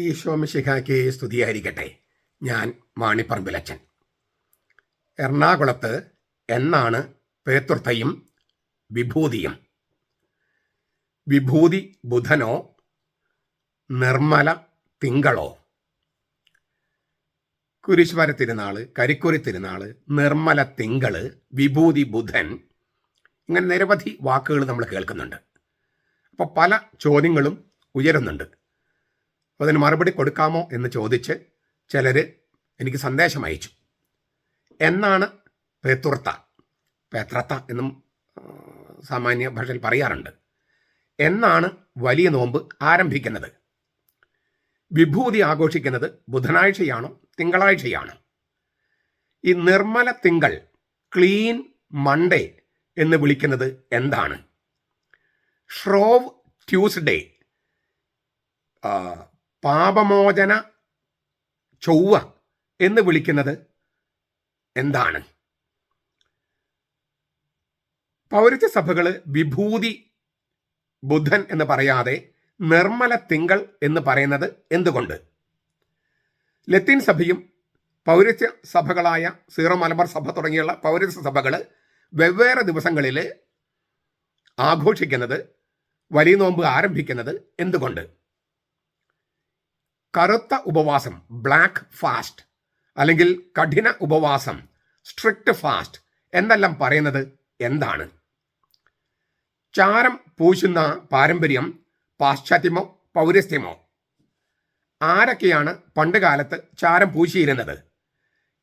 ഈശോ മിശിഹായ്ക്ക് സ്തുതിയായിരിക്കട്ടെ. ഞാൻ മാണിപ്പറമ്പിലച്ചൻ. എറണാകുളത്ത് എന്നാണ് പേത്തുർത്തയും വിഭൂതിയും? വിഭൂതി ബുധനോ നിർമ്മല തിങ്കളോ? കുരിശുമര തിരുനാള്, കരിക്കുറി തിരുനാള്, നിർമ്മല തിങ്കള്, വിഭൂതി ബുധൻ, ഇങ്ങനെ നിരവധി വാക്കുകൾ നമ്മൾ കേൾക്കുന്നുണ്ട്. അപ്പോൾ പല ചോദ്യങ്ങളും ഉയരുന്നുണ്ട്. അപ്പോൾ അതിന് മറുപടി കൊടുക്കാമോ എന്ന് ചോദിച്ച് ചിലർ എനിക്ക് സന്ദേശം അയച്ചു. എന്നാണ് പേത്രത്ത എന്നും സാമാന്യ ഭാഷയിൽ പറയാറുണ്ട്. എന്നാണ് വലിയ നോമ്പ് ആരംഭിക്കുന്നത്? വിഭൂതി ആഘോഷിക്കുന്നത് ബുധനാഴ്ചയാണോ തിങ്കളാഴ്ചയാണോ? ഈ നിർമ്മല തിങ്കൾ, ക്ലീൻ മൺഡേ എന്ന് വിളിക്കുന്നത് എന്താണ്? ഷ്രോവ് ട്യൂസ്ഡേ, പാപമോചന ചൊവ്വ എന്ന് വിളിക്കുന്നത് എന്താണ്? പൗരസ്ത്യ സഭകൾ വിഭൂതി ബുധൻ എന്ന് പറയാതെ നിർമ്മല തിങ്കൾ എന്ന് പറയുന്നത് എന്തുകൊണ്ട്? ലത്തീൻ സഭയും പൗരസ്ത്യ സഭകളായ സീറോ മലബാർ സഭ തുടങ്ങിയുള്ള പൗരസ്ത്യ സഭകൾ വെവ്വേറെ ദിവസങ്ങളിൽ ആഘോഷിക്കുന്നത്, വലിയ നോമ്പ് ആരംഭിക്കുന്നത് എന്തുകൊണ്ട്? കറുത്ത ഉപവാസം, ബ്ലാക്ക് ഫാസ്റ്റ്, അല്ലെങ്കിൽ കഠിന ഉപവാസം, സ്ട്രിക്റ്റ് ഫാസ്റ്റ് എന്നെല്ലാം പറയുന്നത് എന്താണ്? ചാരം പൂശുന്ന പാരമ്പര്യം പാശ്ചാത്യമോ പൗരസ്ത്യമോ? ആരൊക്കെയാണ് പണ്ട് കാലത്ത് ചാരം പൂശിയിരുന്നത്?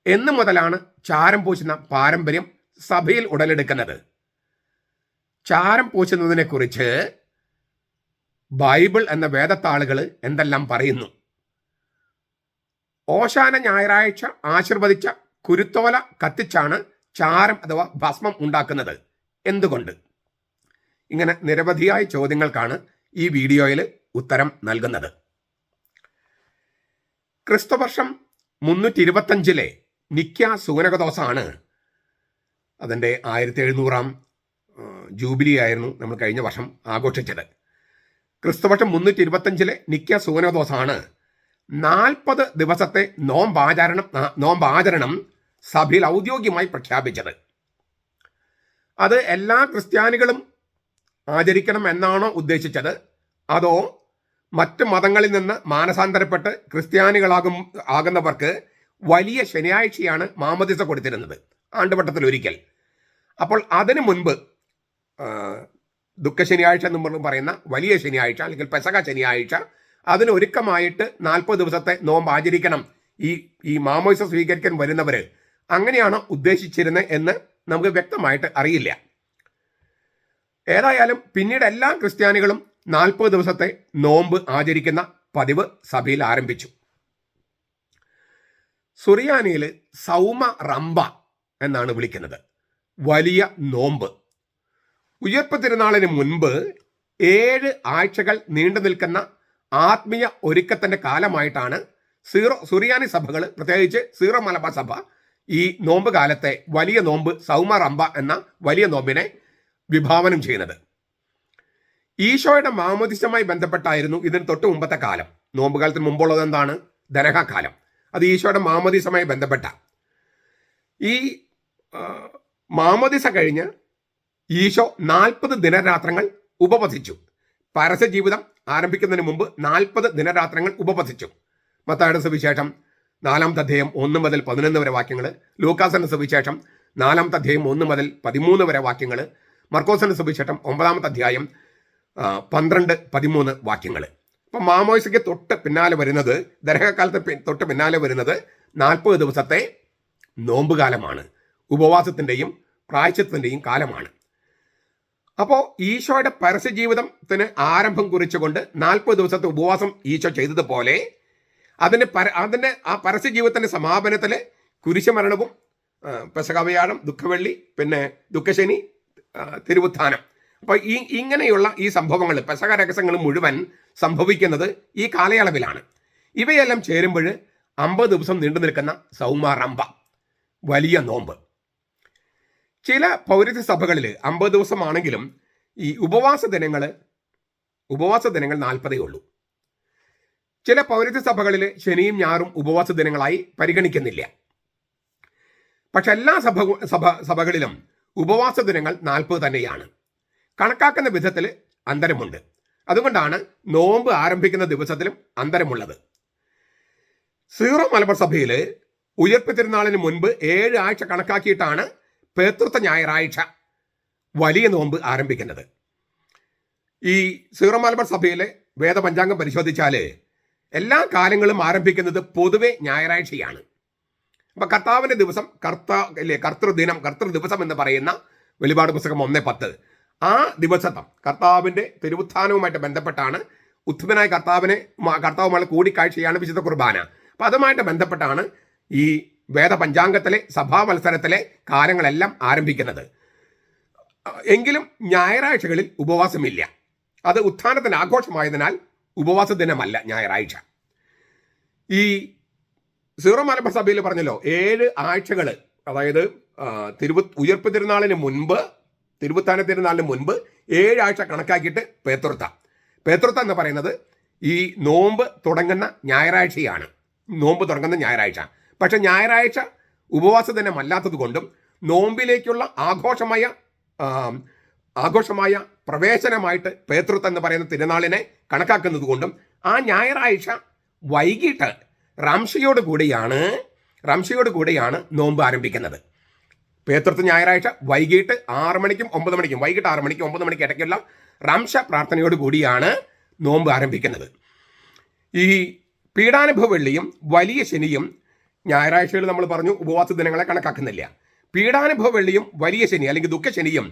എന്ന് മുതലാണ് ചാരം പൂശുന്ന പാരമ്പര്യം സഭയിൽ ഉടലെടുക്കുന്നത്? ചാരം പൂശുന്നതിനെക്കുറിച്ച് ബൈബിൾ എന്ന വേദത്താളുകൾ എന്തെല്ലാം പറയുന്നു? ഓശാന ഞായറാഴ്ച ആശീർവദിച്ച കുരുത്തോല കത്തിച്ചാണ് ചാരം അഥവാ ഭസ്മം ഉണ്ടാക്കുന്നത് എന്തുകൊണ്ട്? ഇങ്ങനെ നിരവധിയായ ചോദ്യങ്ങൾക്കാണ് ഈ വീഡിയോയിൽ ഉത്തരം നൽകുന്നത്. ക്രിസ്തുവർഷം 325 നിക്യ സൂനകദോസാണ് അതിൻ്റെ 1700 ജൂബിലി ആയിരുന്നു നമ്മൾ കഴിഞ്ഞ വർഷം ആഘോഷിച്ചത്. ക്രിസ്തുവർഷം 325 നിക്യ സൂനകദോസാണ് 40 ദിവസത്തെ നോമ്പാചരണം സഭയിൽ ഔദ്യോഗികമായി പ്രഖ്യാപിച്ചത്. അത് എല്ലാ ക്രിസ്ത്യാനികളും ആചരിക്കണം എന്നാണോ ഉദ്ദേശിച്ചത്? അതോ മറ്റ് മതങ്ങളിൽ നിന്ന് മാനസാന്തരപ്പെട്ട് ആകുന്നവർക്ക് വലിയ ശനിയാഴ്ചയാണ് മാമോദീസ കൊടുത്തിരുന്നത്, ആണ്ടുവട്ടത്തിൽ ഒരിക്കൽ. അപ്പോൾ അതിനു മുൻപ് ദുഃഖ ശനിയാഴ്ച എന്ന് പറയുന്ന വലിയ ശനിയാഴ്ച അല്ലെങ്കിൽ പെസക ശനിയാഴ്ച, അതിനൊരുക്കമായിട്ട് 40 ദിവസത്തെ നോമ്പ് ആചരിക്കണം ഈ മാമോദീസ സ്വീകരിക്കാൻ വരുന്നവർ, അങ്ങനെയാണോ ഉദ്ദേശിച്ചിരുന്നത് എന്ന് നമുക്ക് വ്യക്തമായിട്ട് അറിയില്ല. ഏതായാലും പിന്നീട് എല്ലാ ക്രിസ്ത്യാനികളും 40 ദിവസത്തെ നോമ്പ് ആചരിക്കുന്ന പതിവ് സഭയിൽ ആരംഭിച്ചു. സുറിയാനിയിൽ സൗമ റംബ എന്നാണ് വിളിക്കുന്നത്, വലിയ നോമ്പ്. ഉയർപ്പ് തിരുനാളിന് മുൻപ് 7 ആഴ്ചകൾ നീണ്ടു നിൽക്കുന്ന ആത്മീയ ഒരുക്കത്തിന്റെ കാലമായിട്ടാണ് സുറിയാനി സഭകൾ, പ്രത്യേകിച്ച് സീറോ മലബാർ സഭ, ഈ നോമ്പ് കാലത്തെ വലിയ നോമ്പ് സൗമ റംബ എന്ന വലിയ നോമ്പിനെ വിഭാവനം ചെയ്യുന്നത്. ഈശോയുടെ മാമോദീസയുമായി ബന്ധപ്പെട്ടായിരുന്നു ഇതിന് തൊട്ട് മുമ്പത്തെ കാലം. നോമ്പ് കാലത്തിന് മുമ്പുള്ളത് എന്താണ്? ദനഹ കാലം. അത് ഈശോയുടെ മാമോദീസയുമായി ബന്ധപ്പെട്ട. ഈ മാമോദീസ കഴിഞ്ഞ് ഈശോ 40 ദിനരാത്രങ്ങൾ ഉപവസിച്ചു. പരസ്യ ജീവിതം ആരംഭിക്കുന്നതിന് മുമ്പ് 40 ദിനരാത്രങ്ങൾ ഉപവസിച്ചു. മത്തായിയുടെ സുവിശേഷം 4-ാമത്തെ അധ്യായം 1 മുതൽ 11 വരെ വാക്യങ്ങൾ, ലൂക്കാസിന്റെ സുവിശേഷം 4-ാമത്തെ അധ്യായം 1 മുതൽ 13 വരെ വാക്യങ്ങൾ, മർക്കോസിന്റെ സുവിശേഷം 9-ാമത്തെ അധ്യായം 12-13 വാക്യങ്ങൾ. അപ്പം മാമോദീസയ്ക്ക് തൊട്ട് പിന്നാലെ വരുന്നത്, ദരഹക്കാലത്ത് തൊട്ട് പിന്നാലെ വരുന്നത് 40 ദിവസത്തെ നോമ്പുകാലമാണ്, ഉപവാസത്തിൻ്റെയും പ്രായശ്ചിത്തത്തിൻ്റെയും കാലമാണ്. അപ്പോൾ ഈശോയുടെ പരസ്യ ജീവിതത്തിന് ആരംഭം കുറിച്ചുകൊണ്ട് 40 ദിവസത്തെ ഉപവാസം ഈശോ ചെയ്തതുപോലെ അതിൻ്റെ ആ പരസ്യ ജീവിതത്തിൻ്റെ സമാപനത്തിൽ കുരിശുമരണവും പെസഹവ്യാഴം, ദുഃഖവെള്ളി, പിന്നെ ദുഃഖശനി, തിരുവുത്ഥാനം. അപ്പോൾ ഇങ്ങനെയുള്ള ഈ സംഭവങ്ങൾ, പെസഹ രഹസ്യങ്ങൾ മുഴുവൻ സംഭവിക്കുന്നത് ഈ കാലയളവിലാണ്. ഇവയെല്ലാം ചേരുമ്പോൾ 50 ദിവസം നീണ്ടു നിൽക്കുന്ന സൗമ റംബ, വലിയ നോമ്പ്. ചില പൗരസ്ത്യ സഭകളിൽ 50 ദിവസമാണെങ്കിലും ഈ ഉപവാസ ദിനങ്ങൾ 40 ഉള്ളൂ. ചില പൗരത്യ സഭകളിൽ ശനിയും ഞായറും ഉപവാസ ദിനങ്ങളായി പരിഗണിക്കുന്നില്ല. പക്ഷെ എല്ലാ സഭകളിലും ഉപവാസ ദിനങ്ങൾ 40 തന്നെയാണ്. കണക്കാക്കുന്ന വിധത്തിൽ അന്തരമുണ്ട്. അതുകൊണ്ടാണ് നോമ്പ് ആരംഭിക്കുന്ന ദിവസത്തിലും അന്തരമുള്ളത്. സീറോ മലബാർ സഭയിൽ ഉയർപ്പ് തിരുനാളിന് മുൻപ് 7 ആഴ്ച കണക്കാക്കിയിട്ടാണ് പേതൃത്വ ഞായറാഴ്ച വലിയ നോമ്പ് ആരംഭിക്കുന്നത്. ഈ സീറോ മലബാർ സഭയിലെ വേദപഞ്ചാംഗം പരിശോധിച്ചാൽ എല്ലാ കാലങ്ങളും ആരംഭിക്കുന്നത് പൊതുവെ ഞായറാഴ്ചയാണ്. അപ്പൊ കർത്താവിന്റെ ദിവസം കർത്തൃ ദിവസം എന്ന് പറയുന്ന വെളിപാട് പുസ്തകം 1:10 ആ ദിവസം കർത്താവിന്റെ തിരുവുത്ഥാനവുമായിട്ട് ബന്ധപ്പെട്ടാണ്, ഉത്ഥിതനായ കർത്താവുമായുള്ള കൂടിക്കാഴ്ചയാണ് വിശുദ്ധ കുർബാന. അപ്പൊ അതുമായിട്ട് ബന്ധപ്പെട്ടാണ് ഈ വേദപഞ്ചാംഗത്തിലെ സഭാ മത്സരത്തിലെ കാലങ്ങളെല്ലാം ആരംഭിക്കുന്നത്. എങ്കിലും ഞായറാഴ്ചകളിൽ ഉപവാസമില്ല. അത് ഉത്ഥാനത്തിന് ആഘോഷമായതിനാൽ ഉപവാസ ദിനമല്ല ഞായറാഴ്ച. ഈ സീറോ മലബാർ സഭയിൽ പറഞ്ഞല്ലോ 7 ആഴ്ചകൾ, അതായത് ഉയർപ്പ് തിരുനാളിന് മുൻപ്, തിരുവുത്ഥാന തിരുനാളിന് മുൻപ് 7 ആഴ്ച കണക്കാക്കിയിട്ട് പേതൃത്വം എന്ന് പറയുന്നത് ഈ നോമ്പ് തുടങ്ങുന്ന ഞായറാഴ്ചയാണ്. നോമ്പ് തുടങ്ങുന്ന ഞായറാഴ്ച. പക്ഷെ ഞായറാഴ്ച ഉപവാസ ദിനമല്ലാത്തത് കൊണ്ടും നോമ്പിലേക്കുള്ള ആഘോഷമായ പ്രവേശനമായിട്ട് പേതൃത്വം എന്ന് പറയുന്ന തിരുനാളിനെ കണക്കാക്കുന്നത് കൊണ്ടും ആ ഞായറാഴ്ച വൈകിട്ട് റംഷയോട് കൂടിയാണ് നോമ്പ് ആരംഭിക്കുന്നത്. പേതൃത്വ ഞായറാഴ്ച വൈകിട്ട് 6 മണിക്കും 9 മണിക്കും, വൈകിട്ട് 6 മണിക്കും 9 മണിക്കും ഇടയ്ക്കുള്ള റംഷ പ്രാർത്ഥനയോട് കൂടിയാണ് നോമ്പ് ആരംഭിക്കുന്നത്. ഈ പീഡാനുഭവ വെള്ളിയും വലിയ ശനിയും ഞായറാഴ്ചകൾ നമ്മൾ പറഞ്ഞു ഉപവാസ ദിനങ്ങളെ കണക്കാക്കുന്നില്ല. പീഡാനുഭവ വെള്ളിയും വലിയ ശനി അല്ലെങ്കിൽ ദുഃഖശനിയും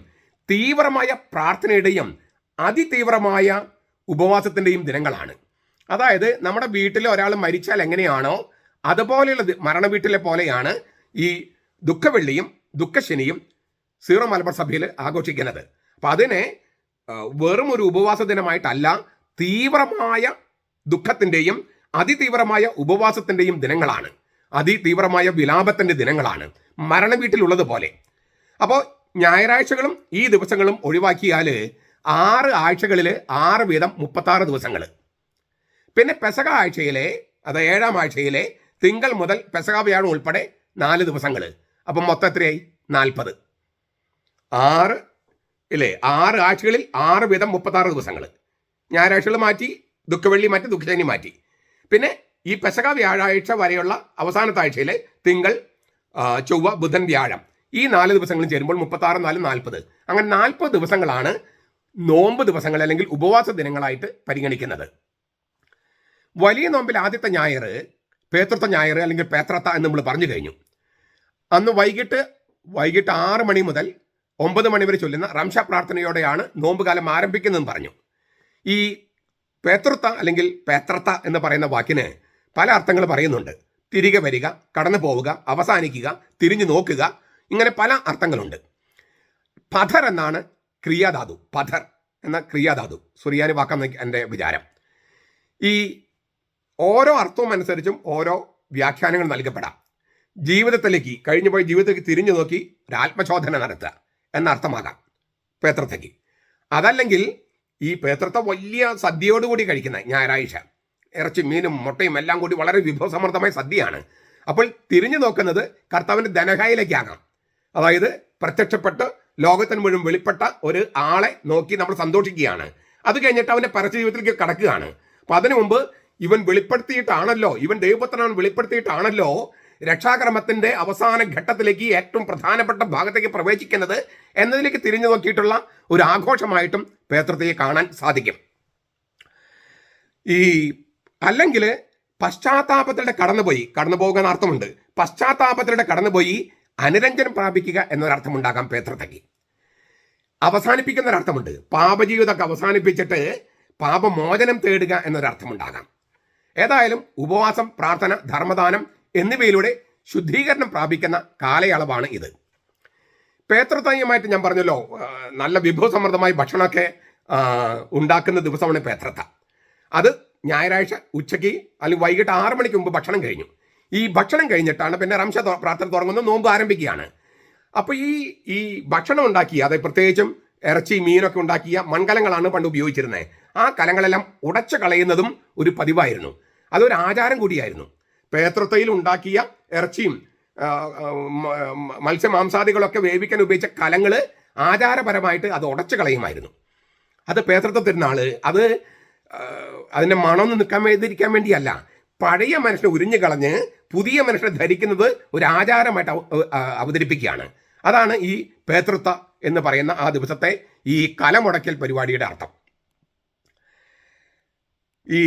തീവ്രമായ പ്രാർത്ഥനയുടെയും അതിതീവ്രമായ ഉപവാസത്തിൻ്റെയും ദിനങ്ങളാണ്. അതായത് നമ്മുടെ വീട്ടിൽ ഒരാൾ മരിച്ചാൽ എങ്ങനെയാണോ അതുപോലെയുള്ള മരണ വീട്ടിലെ പോലെയാണ് ഈ ദുഃഖവെള്ളിയും ദുഃഖശനിയും സീറോ മലബാർ സഭയിൽ ആഘോഷിക്കുന്നത്. അപ്പം അതിനെ വെറും ഒരു ഉപവാസ ദിനമായിട്ടല്ല, തീവ്രമായ ദുഃഖത്തിൻ്റെയും അതിതീവ്രമായ ഉപവാസത്തിൻ്റെയും ദിനങ്ങളാണ്, അതിതീവ്രമായ വിലാപത്തിൻ്റെ ദിനങ്ങളാണ്, മരണ വീട്ടിലുള്ളത് പോലെ. അപ്പോൾ ഞായറാഴ്ചകളും ഈ ദിവസങ്ങളും ഒഴിവാക്കിയാൽ 6 ആഴ്ചകളിൽ 6 വീതം 36 ദിവസങ്ങൾ. പിന്നെ പെസക ആഴ്ചയിലെ, അത് 7-ാം ആഴ്ചയിലെ തിങ്കൾ മുതൽ പെസക വ്യാഴം ഉൾപ്പെടെ 4 ദിവസങ്ങൾ. അപ്പം മൊത്തം എത്രയായി? 40. 6 ആഴ്ചകളിൽ 6 വീതം 36 ദിവസങ്ങൾ. ഞായറാഴ്ചകൾ മാറ്റി, ദുഃഖവെള്ളി മാറ്റി, ദുഃഖശനി മാറ്റി. പിന്നെ ഈ പെസക വ്യാഴാഴ്ച വരെയുള്ള അവസാനത്തെ ആഴ്ചയിലെ തിങ്കൾ, ചൊവ്വ, ബുധൻ, വ്യാഴം, ഈ 4 ദിവസങ്ങളും ചേരുമ്പോൾ 36, 4, 40. അങ്ങനെ 40 ദിവസങ്ങളാണ് നോമ്പ് ദിവസങ്ങൾ അല്ലെങ്കിൽ ഉപവാസ ദിനങ്ങളായിട്ട് പരിഗണിക്കുന്നത്. വലിയ നോമ്പിൽ ആദ്യത്തെ ഞായർ പേതൃത്വ ഞായർ അല്ലെങ്കിൽ പേത്രത്ത എന്ന് നമ്മൾ പറഞ്ഞു കഴിഞ്ഞു. അന്ന് വൈകിട്ട് 6 മണി മുതൽ 9 മണി വരെ ചൊല്ലുന്ന റംഷ പ്രാർത്ഥനയോടെയാണ് നോമ്പുകാലം ആരംഭിക്കുന്നതെന്ന് പറഞ്ഞു. ഈ പേതൃത്വ അല്ലെങ്കിൽ പേത്രത്ത എന്ന് പറയുന്ന വാക്കിന് പല അർത്ഥങ്ങൾ പറയുന്നുണ്ട്. തിരികെ വരിക, കടന്നു പോവുക, അവസാനിക്കുക, തിരിഞ്ഞു നോക്കുക, ഇങ്ങനെ പല അർത്ഥങ്ങളുണ്ട്. പഥർ എന്നാണ് ക്രിയാധാതു. പഥർ എന്ന ക്രിയാധാതു സുറിയാനി വാക്കെന്ന് എൻ്റെ വിചാരം. ഈ ഓരോ അർത്ഥവും അനുസരിച്ചും ഓരോ വ്യാഖ്യാനങ്ങൾ നൽകപ്പെടാം. ജീവിതത്തിലേക്ക്, കഴിഞ്ഞുപോയ ജീവിതത്തിലേക്ക് തിരിഞ്ഞു നോക്കി ഒരു ആത്മശോധന നടത്തുക എന്ന അർത്ഥമാകാം പേതൃത്വയ്ക്ക്. അതല്ലെങ്കിൽ ഈ പേതൃത്വം വലിയ സദ്യയോടുകൂടി കഴിക്കുന്ന ഞായറാഴ്ച ഇറച്ചി, മീനും, മുട്ടയും എല്ലാം കൂടി വളരെ വിഭവസമൃദ്ധമായ സദ്യയാണ്. അപ്പോൾ തിരിഞ്ഞു നോക്കുന്നത് കർത്താവിൻ്റെ ധനഹായിലേക്കാകാം. അതായത് പ്രത്യക്ഷപ്പെട്ട് ലോകത്തിന് മുഴുവൻ വെളിപ്പെട്ട ഒരു ആളെ നോക്കി നമ്മൾ സന്തോഷിക്കുകയാണ്. അത് കഴിഞ്ഞിട്ട് അവൻ്റെ പരസ്യ ജീവിതത്തിലേക്ക് കടക്കുകയാണ്. അപ്പം അതിനു മുമ്പ് ഇവൻ ദൈവപുത്രനാണ് വെളിപ്പെടുത്തിയിട്ടാണല്ലോ രക്ഷാക്രമത്തിന്റെ അവസാന ഘട്ടത്തിലേക്ക്, ഏറ്റവും പ്രധാനപ്പെട്ട ഭാഗത്തേക്ക് പ്രവേശിക്കുന്നത് എന്നതിലേക്ക് തിരിഞ്ഞു നോക്കിയിട്ടുള്ള ഒരു ആഘോഷമായിട്ടും പേതൃത്വത്തെ കാണാൻ സാധിക്കും. അല്ലെങ്കിൽ പശ്ചാത്താപത്തിലൂടെ കടന്നു പോകുന്ന അർത്ഥമുണ്ട്. പശ്ചാത്താപത്തിലൂടെ കടന്നുപോയി അനുരഞ്ജനം പ്രാപിക്കുക എന്നൊരർത്ഥമുണ്ടാകാം പേതൃത്വയ്ക്ക്. അവസാനിപ്പിക്കുന്ന ഒരർത്ഥമുണ്ട്. പാപജീവിതമൊക്കെ അവസാനിപ്പിച്ചിട്ട് പാപമോചനം തേടുക എന്നൊരർത്ഥമുണ്ടാകാം. ഏതായാലും ഉപവാസം, പ്രാർത്ഥന, ധർമ്മദാനം എന്നിവയിലൂടെ ശുദ്ധീകരണം പ്രാപിക്കുന്ന കാലയളവാണ് ഇത്. പേതൃത്വമായിട്ട് ഞാൻ പറഞ്ഞല്ലോ, നല്ല വിഭവസമൃദ്ധമായി ഭക്ഷണമൊക്കെ ഉണ്ടാക്കുന്ന ദിവസമാണ് പേതൃത്വ. അത് ഞായറാഴ്ച ഉച്ചയ്ക്ക് അല്ലെങ്കിൽ വൈകിട്ട് 6 മണിക്ക് മുമ്പ് ഭക്ഷണം കഴിഞ്ഞു. ഈ ഭക്ഷണം കഴിഞ്ഞിട്ടാണ് പിന്നെ റംഷ പ്രാർത്ഥന തുടങ്ങുന്ന നോമ്പ് ആരംഭിക്കുകയാണ്. അപ്പോൾ ഈ ഭക്ഷണം ഉണ്ടാക്കിയ, അതായത് പ്രത്യേകിച്ചും ഇറച്ചി, മീനൊക്കെ ഉണ്ടാക്കിയ മൺകലങ്ങളാണ് പണ്ട് ഉപയോഗിച്ചിരുന്നത്. ആ കലങ്ങളെല്ലാം ഉടച്ചു കളയുന്നതും ഒരു പതിവായിരുന്നു. അതൊരു ആചാരം കൂടിയായിരുന്നു. പേതൃത്വയിൽ ഉണ്ടാക്കിയ ഇറച്ചിയും മത്സ്യമാംസാദികളൊക്കെ വേവിക്കാൻ ഉപയോഗിച്ച കലങ്ങൾ ആചാരപരമായിട്ട് അത് ഉടച്ചു കളയുമായിരുന്നു. അത് പേതൃത്വ തിരുനാള് അത് അതിൻ്റെ മണമൊന്നും നിൽക്കാൻ വേണ്ടിയല്ല, പഴയ മനുഷ്യനെ ഉരിഞ്ഞു കളഞ്ഞ് പുതിയ മനുഷ്യനെ ധരിക്കുന്നത് ഒരു ആചാരമായിട്ട് അവതരിപ്പിക്കുകയാണ്. അതാണ് ഈ പേതൃത്വ എന്ന് പറയുന്ന ആ ദിവസത്തെ ഈ കലമുടക്കൽ പരിപാടിയുടെ അർത്ഥം. ഈ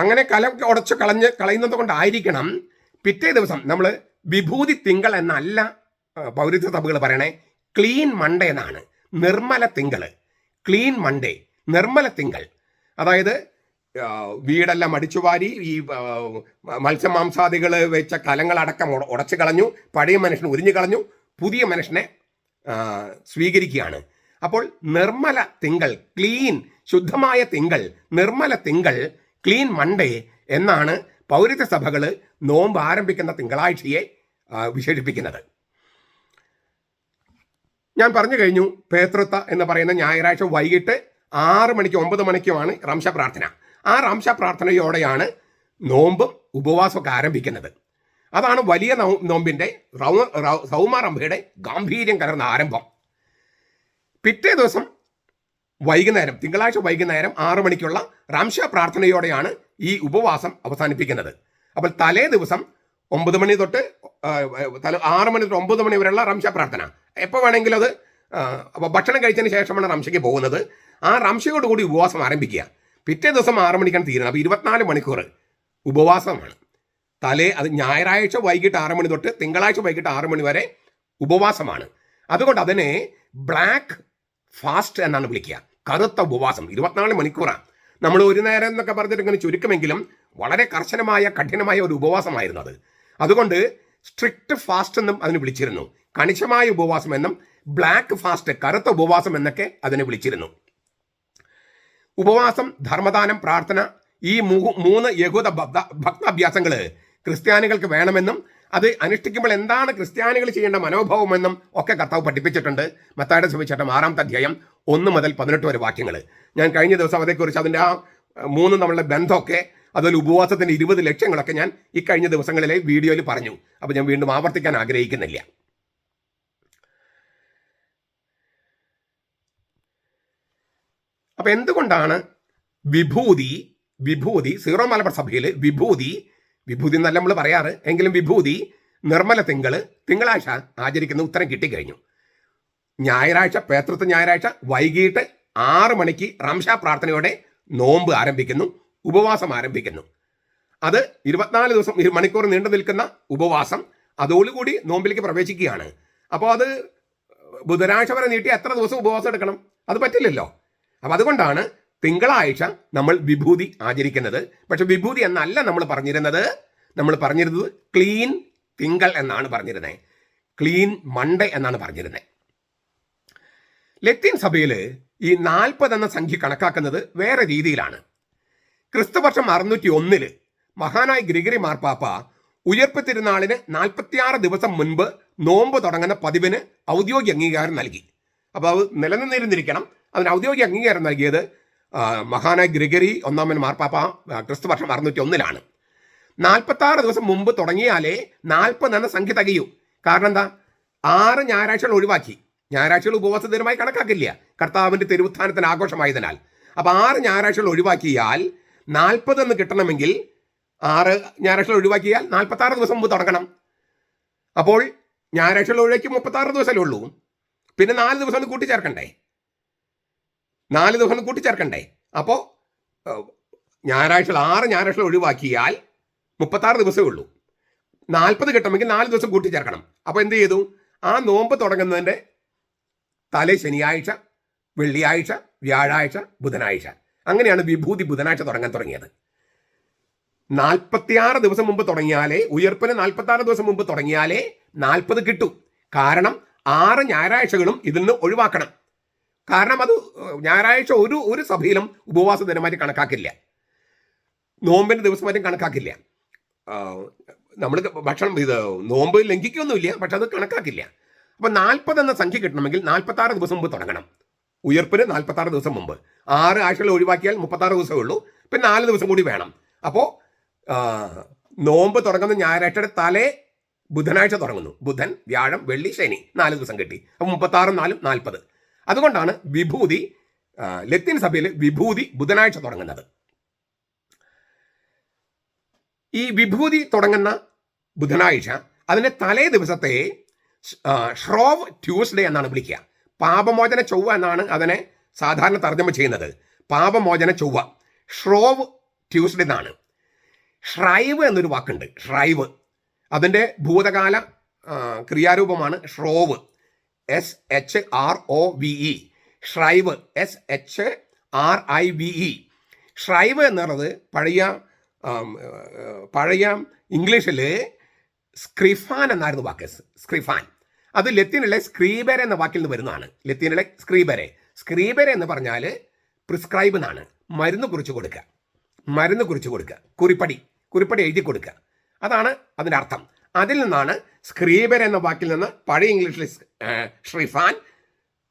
അങ്ങനെ കലം ഉടച്ച് കളയുന്നത് കൊണ്ടായിരിക്കണം പിറ്റേ ദിവസം നമ്മൾ വിഭൂതി തിങ്കൾ എന്നല്ല പൗരത്വ സഭകൾ പറയണേ, ക്ലീൻ മൺഡേ എന്നാണ്. നിർമ്മല തിങ്കൾ, ക്ലീൻ മൺഡേ, നിർമ്മല തിങ്കൾ. അതായത് വീടെല്ലാം അടിച്ചുവാരി ഈ മത്സ്യമാംസാദികൾ വെച്ച കലങ്ങളടക്കം ഉടച്ചു കളഞ്ഞു, പഴയ മനുഷ്യനെ ഉരിഞ്ഞു കളഞ്ഞു, പുതിയ മനുഷ്യനെ സ്വീകരിക്കുകയാണ്. അപ്പോൾ നിർമ്മല തിങ്കൾ, ക്ലീൻ ശുദ്ധമായ തിങ്കൾ, നിർമ്മല തിങ്കൾ, ക്ലീൻ മൺഡേ എന്നാണ് പൗരത്വ സഭകൾ നോമ്പ് ആരംഭിക്കുന്ന തിങ്കളാഴ്ചയെ വിശേഷിപ്പിക്കുന്നത്. ഞാൻ പറഞ്ഞു കഴിഞ്ഞു, പേതൃത്വ എന്ന് പറയുന്ന ഞായറാഴ്ച വൈകിട്ട് 6 മണിക്ക് 9 മണിക്കുമാണ് റംശ പ്രാർത്ഥന. ആ റംശ പ്രാർത്ഥനയോടെയാണ് നോമ്പും ഉപവാസമൊക്കെ ആരംഭിക്കുന്നത്. അതാണ് വലിയ നോമ്പിൻ്റെ സൗമാരംഭയുടെ ഗാംഭീര്യം കലർന്ന ആരംഭം. പിറ്റേ ദിവസം വൈകുന്നേരം, തിങ്കളാഴ്ച വൈകുന്നേരം 6 മണിക്കുള്ള റംശ പ്രാർത്ഥനയോടെയാണ് ഈ ഉപവാസം അവസാനിപ്പിക്കുന്നത്. അപ്പോൾ തലേ ദിവസം 9 മണി തൊട്ട് 6 മണി തൊട്ട് 9 മണി വരെയുള്ള റംശ പ്രാർത്ഥന. എപ്പോൾ വേണമെങ്കിലും അത് ഭക്ഷണം കഴിച്ചതിന് ശേഷമാണ് റംശയ്ക്ക് പോകുന്നത്. ആ റംശയോടുകൂടി ഉപവാസം ആരംഭിക്കുക. പിറ്റേ ദിവസം 6 മണിക്കാണ് തീരുന്നത്. അപ്പോൾ 24 മണിക്കൂർ ഉപവാസമാണ്. അത് ഞായറാഴ്ച വൈകിട്ട് 6 മണി തൊട്ട് തിങ്കളാഴ്ച വൈകിട്ട് 6 മണി വരെ ഉപവാസമാണ്. അതുകൊണ്ട് അതിനെ ബ്ലാക്ക് ഫാസ്റ്റ് എന്നാണ് വിളിക്കുക, കറുത്ത ഉപവാസം. 24 മണിക്കൂറാണ്. നമ്മൾ ഒരു നേരം എന്നൊക്കെ പറഞ്ഞിട്ട് ഇങ്ങനെ ചുരുക്കമെങ്കിലും വളരെ കർശനമായ കഠിനമായ ഒരു ഉപവാസമായിരുന്നു അത്. അതുകൊണ്ട് സ്ട്രിക്റ്റ് ഫാസ്റ്റ് എന്നും അതിന് വിളിച്ചിരുന്നു, കണിശമായ ഉപവാസം എന്നും ബ്ലാക്ക് ഫാസ്റ്റ്, കറുത്ത ഉപവാസം എന്നൊക്കെ അതിനെ വിളിച്ചിരുന്നു. ഉപവാസം, ധർമ്മദാനം, പ്രാർത്ഥന, ഈ 3 യഹൂദ ഭക്താഭ്യാസങ്ങൾ ക്രിസ്ത്യാനികൾക്ക് വേണമെന്നും അത് അനുഷ്ഠിക്കുമ്പോൾ എന്താണ് ക്രിസ്ത്യാനികൾ ചെയ്യേണ്ട മനോഭാവമെന്നും ഒക്കെ കർത്താവ് പഠിപ്പിച്ചിട്ടുണ്ട്. മത്തായിയുടെ സുവിശേഷം 6-ാമത്തെ അധ്യായം 1 മുതൽ 18 വരെ വാക്യങ്ങൾ. ഞാൻ കഴിഞ്ഞ ദിവസം അതേക്കുറിച്ച് അതിൻ്റെ ആ 3 തമ്മിലുള്ള ബന്ധമൊക്കെ, അതുപോലെ ഉപവാസത്തിൻ്റെ 20 ലക്ഷ്യങ്ങളൊക്കെ ഞാൻ ഈ കഴിഞ്ഞ ദിവസങ്ങളിലെ വീഡിയോയിൽ പറഞ്ഞു. അപ്പോൾ ഞാൻ വീണ്ടും ആവർത്തിക്കാൻ ആഗ്രഹിക്കുന്നില്ല. അപ്പം എന്തുകൊണ്ടാണ് വിഭൂതി സീറോ മലബാർ സഭയിൽ വിഭൂതി എന്നല്ല നമ്മൾ പറയാറ്, എങ്കിലും വിഭൂതി, നിർമ്മല തിങ്കളാഴ്ച ആചരിക്കുന്ന ഉത്തരം കിട്ടിക്കഴിഞ്ഞു. ഞായറാഴ്ച, പേതൃത്വ ഞായറാഴ്ച വൈകിട്ട് 6 മണിക്ക് റംശ പ്രാർത്ഥനയോടെ നോമ്പ് ആരംഭിക്കുന്നു, ഉപവാസം ആരംഭിക്കുന്നു. അത് 24 ദിവസം 20 മണിക്കൂർ നീണ്ടു നിൽക്കുന്ന ഉപവാസം, അതോടുകൂടി നോമ്പിലേക്ക് പ്രവേശിക്കുകയാണ്. അപ്പോൾ അത് ബുധനാഴ്ച വരെ നീട്ടി എത്ര ദിവസം ഉപവാസം എടുക്കണം? അത് പറ്റില്ലല്ലോ. അപ്പം അതുകൊണ്ടാണ് തിങ്കളാഴ്ച നമ്മൾ വിഭൂതി ആചരിക്കുന്നത്. പക്ഷെ വിഭൂതി എന്നല്ല നമ്മൾ പറഞ്ഞിരുന്നത് ക്ലീൻ തിങ്കൾ എന്നാണ് പറഞ്ഞിരുന്നത്, ക്ലീൻ മൺഡേ എന്നാണ് പറഞ്ഞിരുന്നത്. ലത്തീൻ സഭയിൽ ഈ 40 എന്ന സംഖ്യ കണക്കാക്കുന്നത് വേറെ രീതിയിലാണ്. ക്രിസ്തുവർഷം 601 മഹാനായ ഗ്രിഗറി മാർപ്പാപ്പ ഉയർപ്പ് തിരുനാളിന് 46 ദിവസം മുൻപ് നോമ്പ് തുടങ്ങുന്ന പതിവിന് ഔദ്യോഗിക അംഗീകാരം നൽകി. അപ്പോൾ അത് നിലനിന്നിരുന്നിരിക്കണം. അതിന് ഔദ്യോഗിക അംഗീകാരം നൽകിയത് മഹാനായ ഗ്രിഗറി 1 മാർപ്പാപ്പ ക്രിസ്തുവർഷം 601 46 ദിവസം മുമ്പ് തുടങ്ങിയാലേ 40 എന്ന സംഖ്യ തികയൂ. കാരണം എന്താ? 6 ഞായറാഴ്ചകൾ ഒഴിവാക്കി. ഞായറാഴ്ചകൾ ഉപവാസ ദിനമായി കണക്കാക്കില്ല, കർത്താവിൻ്റെ തിരുവുത്ഥാനത്തിന് ആഘോഷമായതിനാൽ. അപ്പോൾ 6 ഞായറാഴ്ചകൾ ഒഴിവാക്കിയാൽ 40 എന്ന് കിട്ടണമെങ്കിൽ 6 ഞായറാഴ്ചകൾ ഒഴിവാക്കിയാൽ 46 ദിവസം മുമ്പ് തുടങ്ങണം. അപ്പോൾ ഞായറാഴ്ചകൾ ഒഴിവാക്കി 36 ദിവസമല്ലേ ഉള്ളൂ. പിന്നെ 4 ദിവസം ഒന്ന് കൂട്ടിച്ചേർക്കണ്ടേ? 4 ദിവസം കൂട്ടിച്ചേർക്കണ്ടേ? അപ്പോൾ 6 ഞായറാഴ്ചകൾ ഒഴിവാക്കിയാൽ 36 ദിവസമേ ഉള്ളൂ. 40 കിട്ടണമെങ്കിൽ 4 ദിവസം കൂട്ടിച്ചേർക്കണം. അപ്പോൾ എന്ത് ചെയ്തു? ആ നോമ്പ് തുടങ്ങുന്നതിൻ്റെ തലേ ശനിയാഴ്ച, വെള്ളിയാഴ്ച, വ്യാഴാഴ്ച, ബുധനാഴ്ച, അങ്ങനെയാണ് വിഭൂതി ബുധനാഴ്ച തുടങ്ങിയത്. 46 ദിവസം മുമ്പ് തുടങ്ങിയാലേ, ഉയർപ്പിന് 46 ദിവസം മുമ്പ് തുടങ്ങിയാലേ 40 കിട്ടൂ. കാരണം 6 ഞായറാഴ്ചകളും ഇതിൽ നിന്ന് ഒഴിവാക്കണം. കാരണം അത് ഞായറാഴ്ച ഒരു സഭയിലും ഉപവാസ ദിനമായിട്ട് കണക്കാക്കില്ല, നോമ്പിൻ്റെ ദിവസമായിട്ടും കണക്കാക്കില്ല. നമ്മൾ നോമ്പ് ലംഘിക്കൊന്നുമില്ല, പക്ഷെ അത് കണക്കാക്കില്ല. അപ്പം 40 എന്ന സംഖ്യ കിട്ടണമെങ്കിൽ 46 ദിവസം മുമ്പ് തുടങ്ങണം. ഉയർപ്പിന് 46 ദിവസം മുമ്പ്. 6 ആഴ്ചകൾ ഒഴിവാക്കിയാൽ 36 ദിവസമേ ഉള്ളൂ. പിന്നെ 4 ദിവസം കൂടി വേണം. അപ്പോൾ നോമ്പ് തുടങ്ങുന്ന ഞായറാഴ്ചയുടെ തലേ ബുധനാഴ്ച തുടങ്ങുന്നു. ബുധൻ, വ്യാഴം, വെള്ളി, ശനി 4 ദിവസം കിട്ടി. അപ്പോൾ 36 4 40. അതുകൊണ്ടാണ് വിഭൂതി ലത്തീൻ സഭയിൽ വിഭൂതി ബുധനാഴ്ച തുടങ്ങുന്നത്. ഈ വിഭൂതി തുടങ്ങുന്ന ബുധനാഴ്ച അതിൻ്റെ തലേ ദിവസത്തെ ഷ്രോവ് ട്യൂസ്ഡേ എന്നാണ് വിളിക്കുക. പാപമോചന ചൊവ്വ എന്നാണ് അതിനെ സാധാരണ തർജ്ജമ ചെയ്യുന്നത്. പാപമോചന ചൊവ്വ, ഷ്രോവ് ട്യൂസ്ഡേ എന്നാണ്. ഷ്രൈവ് എന്നൊരു വാക്കുണ്ട്. ഷ്രൈവ് അതിൻ്റെ ഭൂതകാല ക്രിയാരൂപമാണ് ഷ്രോവ്, SHROVE. ഷ്രൈവ്, SHRIVE. ഷ്രൈവ് എന്നുള്ളത് പഴയ ഇംഗ്ലീഷിൽ സ്ക്രിഫാൻ എന്നായിരുന്നു വാക്ക്. സ്ക്രിഫാൻ അത് ലത്തീനിലെ സ്ക്രീബരെ എന്ന വാക്കിൽ നിന്ന് വരുന്നതാണ്. ലത്തീനിലെ സ്ക്രീബരെ. സ്ക്രീബരെ എന്ന് പറഞ്ഞാൽ പ്രിസ്ക്രൈബ് എന്നാണ്. മരുന്ന് കുറിച്ച് കൊടുക്കുക, കുറിപ്പടി എഴുതി കൊടുക്കുക, അതാണ് അതിൻ്റെ അർത്ഥം. അതിൽ നിന്നാണ് സ്ക്രീബരെ എന്ന വാക്കിൽ നിന്ന് പഴയ ഇംഗ്ലീഷിൽ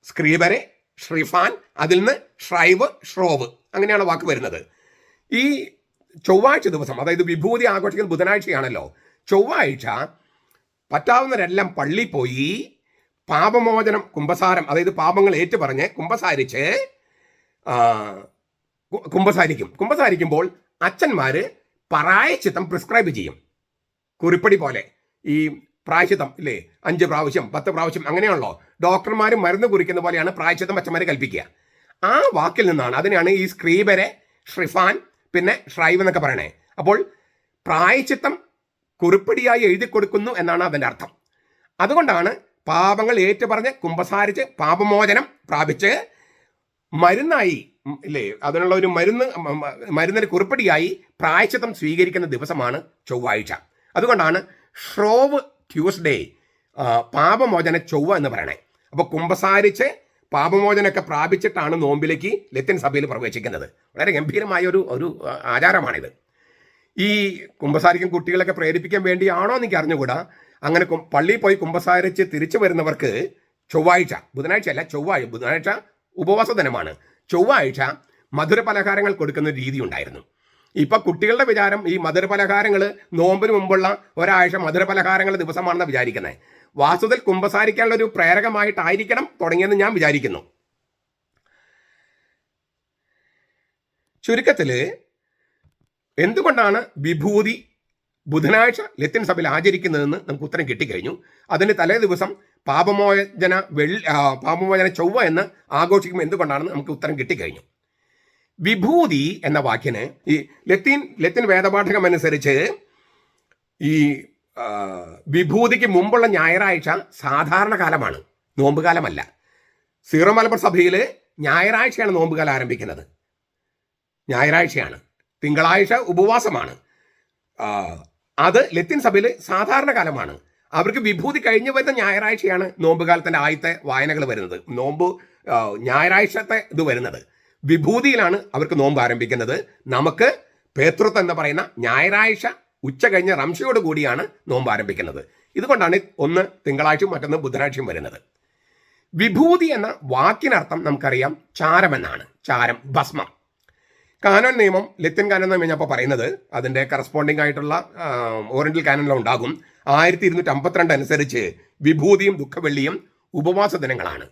സ്ക്രീഫാൻ, അതിൽ നിന്ന് ഷ്രൈവ്, ഷ്രോവ്, അങ്ങനെയാണ് വാക്ക് വരുന്നത്. ഈ ചൊവ്വാഴ്ച ദിവസം, അതായത് വിഭൂതി ആഘോഷിക്കുന്നത് ബുധനാഴ്ചയാണല്ലോ, ചൊവ്വാഴ്ച പറ്റാവുന്നവരെല്ലാം പള്ളിയിൽ പോയി പാപമോചനം, കുമ്പസാരം, അതായത് പാപങ്ങൾ ഏറ്റുപറഞ്ഞ് കുമ്പസാരിക്കുമ്പോൾ അച്ഛന്മാർ പ്രായശ്ചിത്തം പ്രിസ്ക്രൈബ് ചെയ്യും. കുറിപ്പടി പോലെ ഈ പ്രായശ്ചിത്തം ഇല്ലേ, 5 പ്രാവശ്യം 10 പ്രാവശ്യം അങ്ങനെയാണല്ലോ. ഡോക്ടർമാർ മരുന്ന് കുറിക്കുന്ന പോലെയാണ് പ്രായശ്ചിത്തം അച്ഛന്മാർ കൽപ്പിക്കുക. ആ വാക്കിൽ നിന്നാണ്, അതിനാണ് ഈ സ്ക്രീബരെ, ഷ്രിഫാൻ, പിന്നെ ഷ്രൈവ് എന്നൊക്കെ പറയണേ. അപ്പോൾ പ്രായശ്ചിത്തം കുറിപ്പടിയായി എഴുതി കൊടുക്കുന്നു എന്നാണ് അതിൻ്റെ അർത്ഥം. അതുകൊണ്ടാണ് പാപങ്ങൾ ഏറ്റുപറഞ്ഞ് കുമ്പസാരിച്ച് പാപമോചനം പ്രാപിച്ച് മരുന്നായി ഇല്ലേ, അതിനുള്ള ഒരു മരുന്നിന് കുറിപ്പടിയായി പ്രായശ്ചിത്തം സ്വീകരിക്കുന്ന ദിവസമാണ് ചൊവ്വാഴ്ച. അതുകൊണ്ടാണ് ഷ്രോവ് ട്യൂസ്ഡേ, പാപമോചന ചൊവ്വ എന്ന് പറയണേ. അപ്പോൾ കുമ്പസാരിച്ച് പാപമോചനമൊക്കെ പ്രാപിച്ചിട്ടാണ് നോമ്പിലേക്ക് ലത്തീൻ സഭയിൽ പ്രവേശിക്കുന്നത്. വളരെ ഗംഭീരമായ ഒരു ആചാരമാണിത്. ഈ കുമ്പസാരിക്കും കുട്ടികളൊക്കെ പ്രേരിപ്പിക്കാൻ വേണ്ടിയാണോ എന്ന് എനിക്ക് അറിഞ്ഞുകൂടാ. അങ്ങനെ പള്ളിയിൽ പോയി കുമ്പസാരിച്ച് തിരിച്ചു വരുന്നവർക്ക് ചൊവ്വാഴ്ച, ബുധനാഴ്ച അല്ല, ബുധനാഴ്ച ഉപവാസ ദിനമാണ്. ചൊവ്വാഴ്ച മധുര പലഹാരങ്ങൾ കൊടുക്കുന്ന രീതി ഉണ്ടായിരുന്നു. ഇപ്പം കുട്ടികളുടെ വിചാരം ഈ മധുര പലഹാരങ്ങൾ നോമ്പിന് മുമ്പുള്ള ഒരാഴ്ച മധുര പലഹാരങ്ങളുടെ ദിവസമാണെന്ന് വിചാരിക്കുന്നത്. വാസ്തുവിൽ കുമ്പസാരിക്കാനുള്ള ഒരു പ്രേരകമായിട്ടായിരിക്കണം തുടങ്ങിയെന്ന് ഞാൻ വിചാരിക്കുന്നു. ചുരുക്കത്തിൽ എന്തുകൊണ്ടാണ് വിഭൂതി ബുധനാഴ്ച ലത്തീൻ സഭയിൽ ആചരിക്കുന്നതെന്ന് നമുക്ക് ഉത്തരം കിട്ടിക്കഴിഞ്ഞു. അതിന് തലേ ദിവസം പാപമോചന ചൊവ്വ എന്ന് ആഘോഷിക്കുമ്പോൾ എന്തുകൊണ്ടാണെന്ന് നമുക്ക് ഉത്തരം കിട്ടിക്കഴിഞ്ഞു. വിഭൂതി എന്ന വാക്കിന് ഈ ലത്തീൻ വേദപാഠകം അനുസരിച്ച് ഈ വിഭൂതിക്ക് മുമ്പുള്ള ഞായറാഴ്ച സാധാരണ കാലമാണ്, നോമ്പുകാലമല്ല. സീറോ മലബാർ സഭയിൽ ഞായറാഴ്ചയാണ് നോമ്പുകാലം ആരംഭിക്കുന്നത്. ഞായറാഴ്ചയാണ്, തിങ്കളാഴ്ച ഉപവാസമാണ്. അത് ലത്തീൻ സഭയിൽ സാധാരണ കാലമാണ്. അവർക്ക് വിഭൂതി കഴിഞ്ഞു വരുന്ന ഞായറാഴ്ചയാണ് നോമ്പുകാലത്തിൻ്റെ ആദ്യത്തെ വായനകൾ വരുന്നത്. ഞായറാഴ്ചത്തെ ഇത് വരുന്നത് വിഭൂതിയിലാണ് അവർക്ക് നോമ്പ് ആരംഭിക്കുന്നത്. നമുക്ക് പേതൃത്വം എന്ന് പറയുന്ന ഞായറാഴ്ച ഉച്ച കഴിഞ്ഞ റംശയോട് കൂടിയാണ് നോമ്പ് ആരംഭിക്കുന്നത്. ഇതുകൊണ്ടാണ് ഒന്ന് തിങ്കളാഴ്ചയും മറ്റൊന്ന് ബുധനാഴ്ചയും വരുന്നത്. വിഭൂതി എന്ന വാക്കിനർത്ഥം നമുക്കറിയാം ചാരമെന്നാണ്. ചാരം, ഭസ്മം. കാനോൻ നിയമം, ലത്തീൻ കാനോൻ നിയമം ഞാൻ ഇപ്പോൾ പറയുന്നത് അതിൻ്റെ കറസ്പോണ്ടിങ് ആയിട്ടുള്ള ഓറിയന്റൽ കാനോനിലും ഉണ്ടാകും. 1252 അനുസരിച്ച് വിഭൂതിയും ദുഃഖവെള്ളിയും ഉപവാസ ദിനങ്ങളാണ്.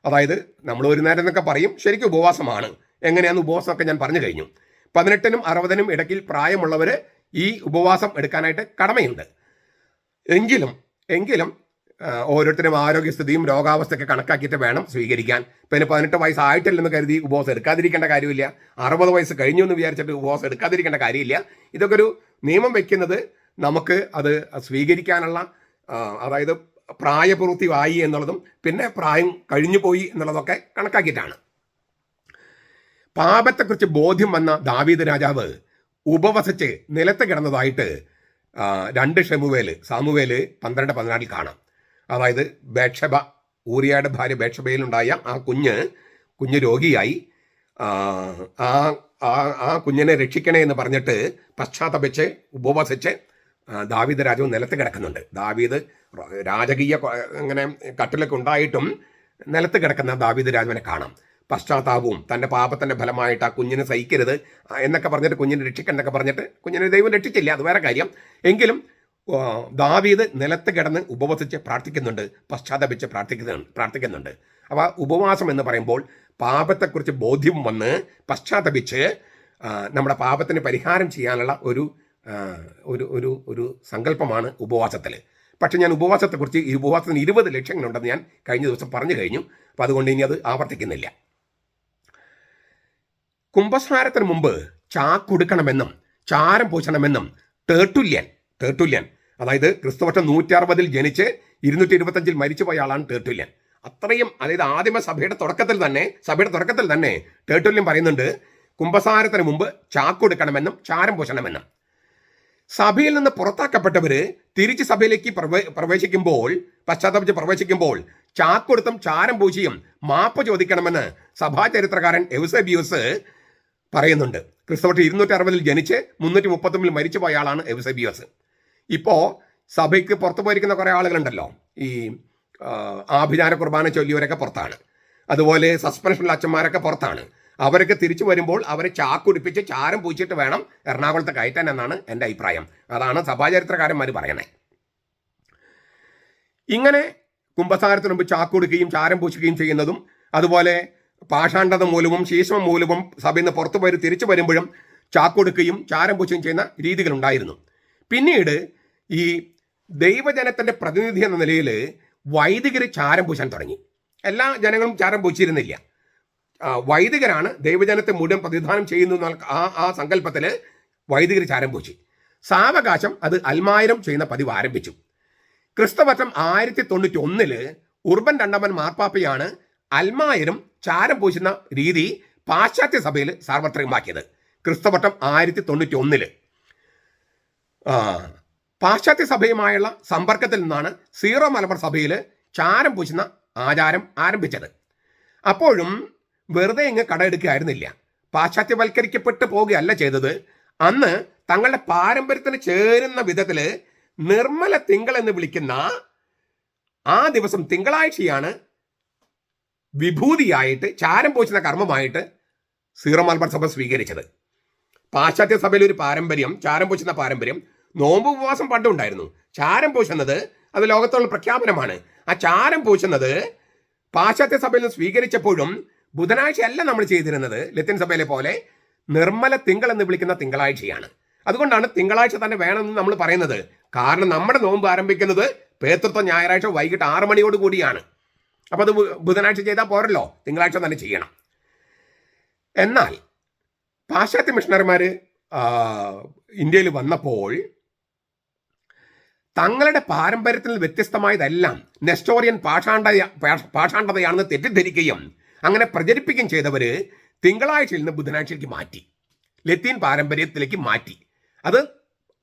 അതായത് നമ്മൾ ഒരു നേരം എന്നൊക്കെ പറയും, ശരിക്കും ഉപവാസമാണ്. എങ്ങനെയാണെന്ന് ഉപവാസമൊക്കെ ഞാൻ പറഞ്ഞു കഴിഞ്ഞു. 18നും 60നും ഇടയ്ക്കിൽ പ്രായമുള്ളവർ ഈ ഉപവാസം എടുക്കാനായിട്ട് കടമയുണ്ട്. എങ്കിലും ഓരോരുത്തരും ആരോഗ്യസ്ഥിതിയും രോഗാവസ്ഥയൊക്കെ കണക്കാക്കിയിട്ട് വേണം സ്വീകരിക്കാൻ. പിന്നെ 18 വയസ്സായിട്ടില്ലെന്ന് കരുതി ഉപവാസം എടുക്കാതിരിക്കേണ്ട കാര്യമില്ല. 60 വയസ്സ് കഴിഞ്ഞു എന്ന് വിചാരിച്ചിട്ട് ഉപവാസം എടുക്കാതിരിക്കേണ്ട കാര്യമില്ല. ഇതൊക്കെ ഒരു നിയമം വയ്ക്കുന്നത് നമുക്ക് അത് സ്വീകരിക്കാനുള്ള, അതായത് പ്രായപൂർത്തിയായി എന്നുള്ളതും പിന്നെ പ്രായം കഴിഞ്ഞു പോയി എന്നുള്ളതൊക്കെ കണക്കാക്കിയിട്ടാണ്. പാപത്തെക്കുറിച്ച് ബോധ്യം വന്ന ദാവീദ് രാജാവ് ഉപവസിച്ച് നിലത്ത് കിടന്നതായിട്ട് 2 സാമുവേല് 12:14 കാണാം. അതായത് ബേത്ശബ, ഊരിയയുടെ ഭാര്യ ബേത്ശബയിലുണ്ടായ ആ കുഞ്ഞ് രോഗിയായി, ആ കുഞ്ഞിനെ രക്ഷിക്കണേ എന്ന് പറഞ്ഞിട്ട് പശ്ചാത്തപിച്ച് ഉപവസിച്ച് ദാവീദ് രാജാവ് നിലത്ത് കിടക്കുന്നുണ്ട്. ദാവീദ് രാജകീയ ഇങ്ങനെ കട്ടിലൊക്കെ ഉണ്ടായിട്ടും നിലത്ത് കിടക്കുന്ന ദാവീദ് രാജാവിനെ കാണാം. പശ്ചാത്താപവും തൻ്റെ പാപത്തിൻ്റെ ഫലമായിട്ട് ആ കുഞ്ഞിനെ സഹിക്കരുത് എന്നൊക്കെ പറഞ്ഞിട്ട് കുഞ്ഞിനെ രക്ഷിക്കണമെന്നൊക്കെ പറഞ്ഞിട്ട് കുഞ്ഞിനെ ദൈവം രക്ഷിച്ചില്ല, അത് വേറെ കാര്യം. എങ്കിലും ദാവീദ് നിലത്ത് കിടന്ന് ഉപവസിച്ച് പ്രാർത്ഥിക്കുന്നുണ്ട്, പശ്ചാത്തപിച്ച് പ്രാർത്ഥിക്കുന്നുണ്ട്. അപ്പോൾ ഉപവാസം എന്ന് പറയുമ്പോൾ പാപത്തെക്കുറിച്ച് ബോധ്യം വന്ന് പശ്ചാത്തപിച്ച് നമ്മുടെ പാപത്തിന് പരിഹാരം ചെയ്യാനുള്ള ഒരു ഒരു ഒരു ഒരു സങ്കല്പമാണ് ഉപവാസത്തിൽ. പക്ഷെ ഞാൻ ഉപവാസത്തെക്കുറിച്ച് ഈ ഉപവാസത്തിന് 20 ലക്ഷ്യങ്ങളുണ്ടെന്ന് ഞാൻ കഴിഞ്ഞ ദിവസം പറഞ്ഞു കഴിഞ്ഞു. അപ്പോൾ അതുകൊണ്ട് ഇനി അത് ആവർത്തിക്കുന്നില്ല. കുംഭസാരത്തിന് മുമ്പ് ചാക്കുടുക്കണമെന്നും ചാരം പൂശണമെന്നും തേർട്ടുല്യൻ അതായത് ക്രിസ്തുവർഷം 160 ജനിച്ച് 225 മരിച്ചുപോയ ആളാണ് തേർട്ടുല്യൻ. അത്രയും, അതായത് ആദിമ സഭയുടെ തുടക്കത്തിൽ തന്നെ തേർട്ടുല്യൻ പറയുന്നുണ്ട് കുംഭസാരത്തിന് മുമ്പ് ചാക്കുടുക്കണമെന്നും ചാരം പൂശണമെന്നും. സഭയിൽ നിന്ന് പുറത്താക്കപ്പെട്ടവർ തിരിച്ച് സഭയിലേക്ക് പശ്ചാത്തപിച്ച് പ്രവേശിക്കുമ്പോൾ ചാക്കൊടുത്തും ചാരം പൂശിയും മാപ്പ് ചോദിക്കണമെന്ന് സഭാചരിത്രകാരൻ എവ്സേബിയോസ് പറയുന്നുണ്ട്. ക്രിസ്തുവർഷം 260 ജനിച്ച് 339 മരിച്ചുപോയ ആളാണ് എവ്സേബിയോസ്. ഇപ്പോൾ സഭയ്ക്ക് പുറത്തു പോയിരിക്കുന്ന കുറേ ആളുകളുണ്ടല്ലോ, ഈ ആഭിചാര കുർബാന ചൊല്ലിയവരൊക്കെ പുറത്താണ്, അതുപോലെ സസ്പെൻഷനുള്ള അച്ഛന്മാരൊക്കെ പുറത്താണ്. അവരൊക്കെ തിരിച്ചു വരുമ്പോൾ അവരെ ചാക്കുടിപ്പിച്ച് ചാരം പൂച്ചിട്ട് വേണം എറണാകുളത്ത് കയറ്റാൻ എന്നാണ് എൻ്റെ അഭിപ്രായം. അതാണ് സഭാചരിത്രകാരന്മാർ പറയണേ. ഇങ്ങനെ കുംഭസാരത്തിന് മുമ്പ് ചാക്കുടുക്കുകയും ചാരം പൂശുകയും ചെയ്യുന്നതും, അതുപോലെ പാഷാണ്ഡത മൂലവും ശീശ്വം മൂലവും സഭയിൽ നിന്ന് പുറത്തു പോയി തിരിച്ചു വരുമ്പോഴും ചാക്കുടുക്കുകയും ചാരം പൂശുകയും ചെയ്യുന്ന രീതികളുണ്ടായിരുന്നു. പിന്നീട് ഈ ദൈവജനത്തിൻ്റെ പ്രതിനിധി എന്ന നിലയിൽ വൈദികർ ചാരം പൂശാൻ തുടങ്ങി. എല്ലാ ജനങ്ങളും ചാരം പൂശിയിരുന്നില്ല. വൈദികരാണ് ദൈവജനത്തെ മുഴുവൻ പ്രതിദാനം ചെയ്യുന്നു ആ സങ്കല്പത്തിൽ വൈദികർ ചാരം പൂശി. സാവകാശം അത് അൽമായരും ചെയ്യുന്ന പതിവ് ആരംഭിച്ചു. ക്രിസ്തുവർഷം 1091 ഉർബൻ 2 മാർപ്പാപ്പയാണ് അൽമായരും ചാരം പൂശുന്ന രീതി പാശ്ചാത്യ സഭയിൽ സാർവത്രികമാക്കിയത്. ക്രിസ്തുവർഷം 1091 പാശ്ചാത്യ സഭയുമായുള്ള സമ്പർക്കത്തിൽ നിന്നാണ് സീറോ മലബാർ സഭയിൽ ചാരം പൂശുന്ന ആചാരം ആരംഭിച്ചത്. അപ്പോഴും വെറുതെ ഇങ്ങ് കടമെടുക്കുകയായിരുന്നില്ല, പാശ്ചാത്യവൽക്കരിക്കപ്പെട്ടു പോവുകയല്ല ചെയ്തത്. അന്ന് തങ്ങളുടെ പാരമ്പര്യത്തിന് ചേരുന്ന വിധത്തിൽ നിർമ്മല തിങ്കൾ എന്ന് വിളിക്കുന്ന ആ ദിവസം തിങ്കളാഴ്ചയാണ് വിഭൂതിയായിട്ട് ചാരം പൂശുന്ന കർമ്മമായിട്ട് സീറോ മലബാർ സഭ സ്വീകരിച്ചത്. പാശ്ചാത്യ സഭയിൽ ഒരു പാരമ്പര്യം, ചാരം പൂശുന്ന പാരമ്പര്യം, നോമ്പ് ഉപവാസം പണ്ടുണ്ടായിരുന്നു. ചാരം പൂശുന്നത് അത് ലോകത്തുള്ള പ്രഖ്യാപനമാണ്. ആ ചാരം പൂശുന്നത് പാശ്ചാത്യ സഭയിൽ നിന്ന് സ്വീകരിച്ചപ്പോഴും ബുധനാഴ്ചയല്ല നമ്മൾ ചെയ്തിരുന്നത്, ലത്തീൻ സഭയിലെ പോലെ നിർമ്മല തിങ്കൾ എന്ന് വിളിക്കുന്ന തിങ്കളാഴ്ചയാണ്. അതുകൊണ്ടാണ് തിങ്കളാഴ്ച തന്നെ വേണമെന്ന് നമ്മൾ പറയുന്നത്. കാരണം നമ്മുടെ നോമ്പ് ആരംഭിക്കുന്നത് പേതൃത്വ ഞായറാഴ്ച വൈകിട്ട് 6 മണിയോട് കൂടിയാണ്. അപ്പോൾ അത് ബുധനാഴ്ച ചെയ്താൽ പോരല്ലോ, തിങ്കളാഴ്ച തന്നെ ചെയ്യണം. എന്നാൽ പാശ്ചാത്യ മിഷണറിമാർ ഇന്ത്യയിൽ വന്നപ്പോൾ തങ്ങളുടെ പാരമ്പര്യത്തിൽ വ്യത്യസ്തമായതെല്ലാം നെസ്റ്റോറിയൻ പാഷാണ്ഡതയാണെന്ന് തെറ്റിദ്ധരിക്കുകയും അങ്ങനെ പ്രചരിപ്പിക്കുകയും ചെയ്തവർ തിങ്കളാഴ്ചയിൽ നിന്ന് ബുധനാഴ്ചയിലേക്ക് മാറ്റി, ലത്തീൻ പാരമ്പര്യത്തിലേക്ക് മാറ്റി. അത്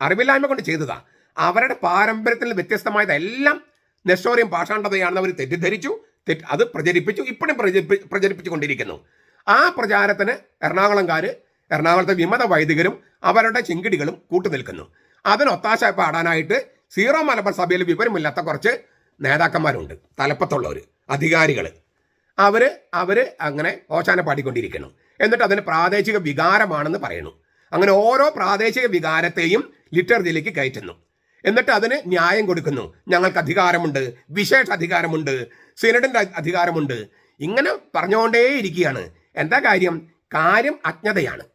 അറിവില്ലായ്മ കൊണ്ട് ചെയ്തതാണ്. അവരുടെ പാരമ്പര്യത്തിൽ വ്യത്യസ്തമായതെല്ലാം നെസ്റ്റോറിയൻ പാഷാണ്ഡതയാണെന്ന് അവർ തെറ്റിദ്ധരിച്ചു, അത് പ്രചരിപ്പിച്ചു, ഇപ്പോഴും പ്രചരിപ്പിച്ചു കൊണ്ടിരിക്കുന്നു. ആ പ്രചാരത്തിന് എറണാകുളത്തെ വിമത വൈദികരും അവരുടെ ചിങ്കിടികളും കൂട്ടുനിൽക്കുന്നു. അതിനൊത്താശ പാടാനായിട്ട് സീറോ മലബാർ സഭയിൽ വിവരമില്ലാത്ത കുറച്ച് നേതാക്കന്മാരുണ്ട്, തലപ്പത്തുള്ളവർ, അധികാരികൾ. അവർ അങ്ങനെ ഓശാന പാടിക്കൊണ്ടിരിക്കുന്നു. എന്നിട്ട് അതിന് പ്രാദേശിക വികാരമാണെന്ന് പറയുന്നു. അങ്ങനെ ഓരോ പ്രാദേശിക വികാരത്തെയും ലിറ്റർജിയിലേക്ക് കയറ്റുന്നു. എന്നിട്ട് അതിന് ന്യായം കൊടുക്കുന്നു. ഞങ്ങൾക്ക് അധികാരമുണ്ട്, വിശേഷ അധികാരമുണ്ട്, സിനഡിൻ്റെ അധികാരമുണ്ട്. ഇങ്ങനെ പറഞ്ഞുകൊണ്ടേയിരിക്കുകയാണ്. എന്താ കാര്യം അജ്ഞതയാണ്.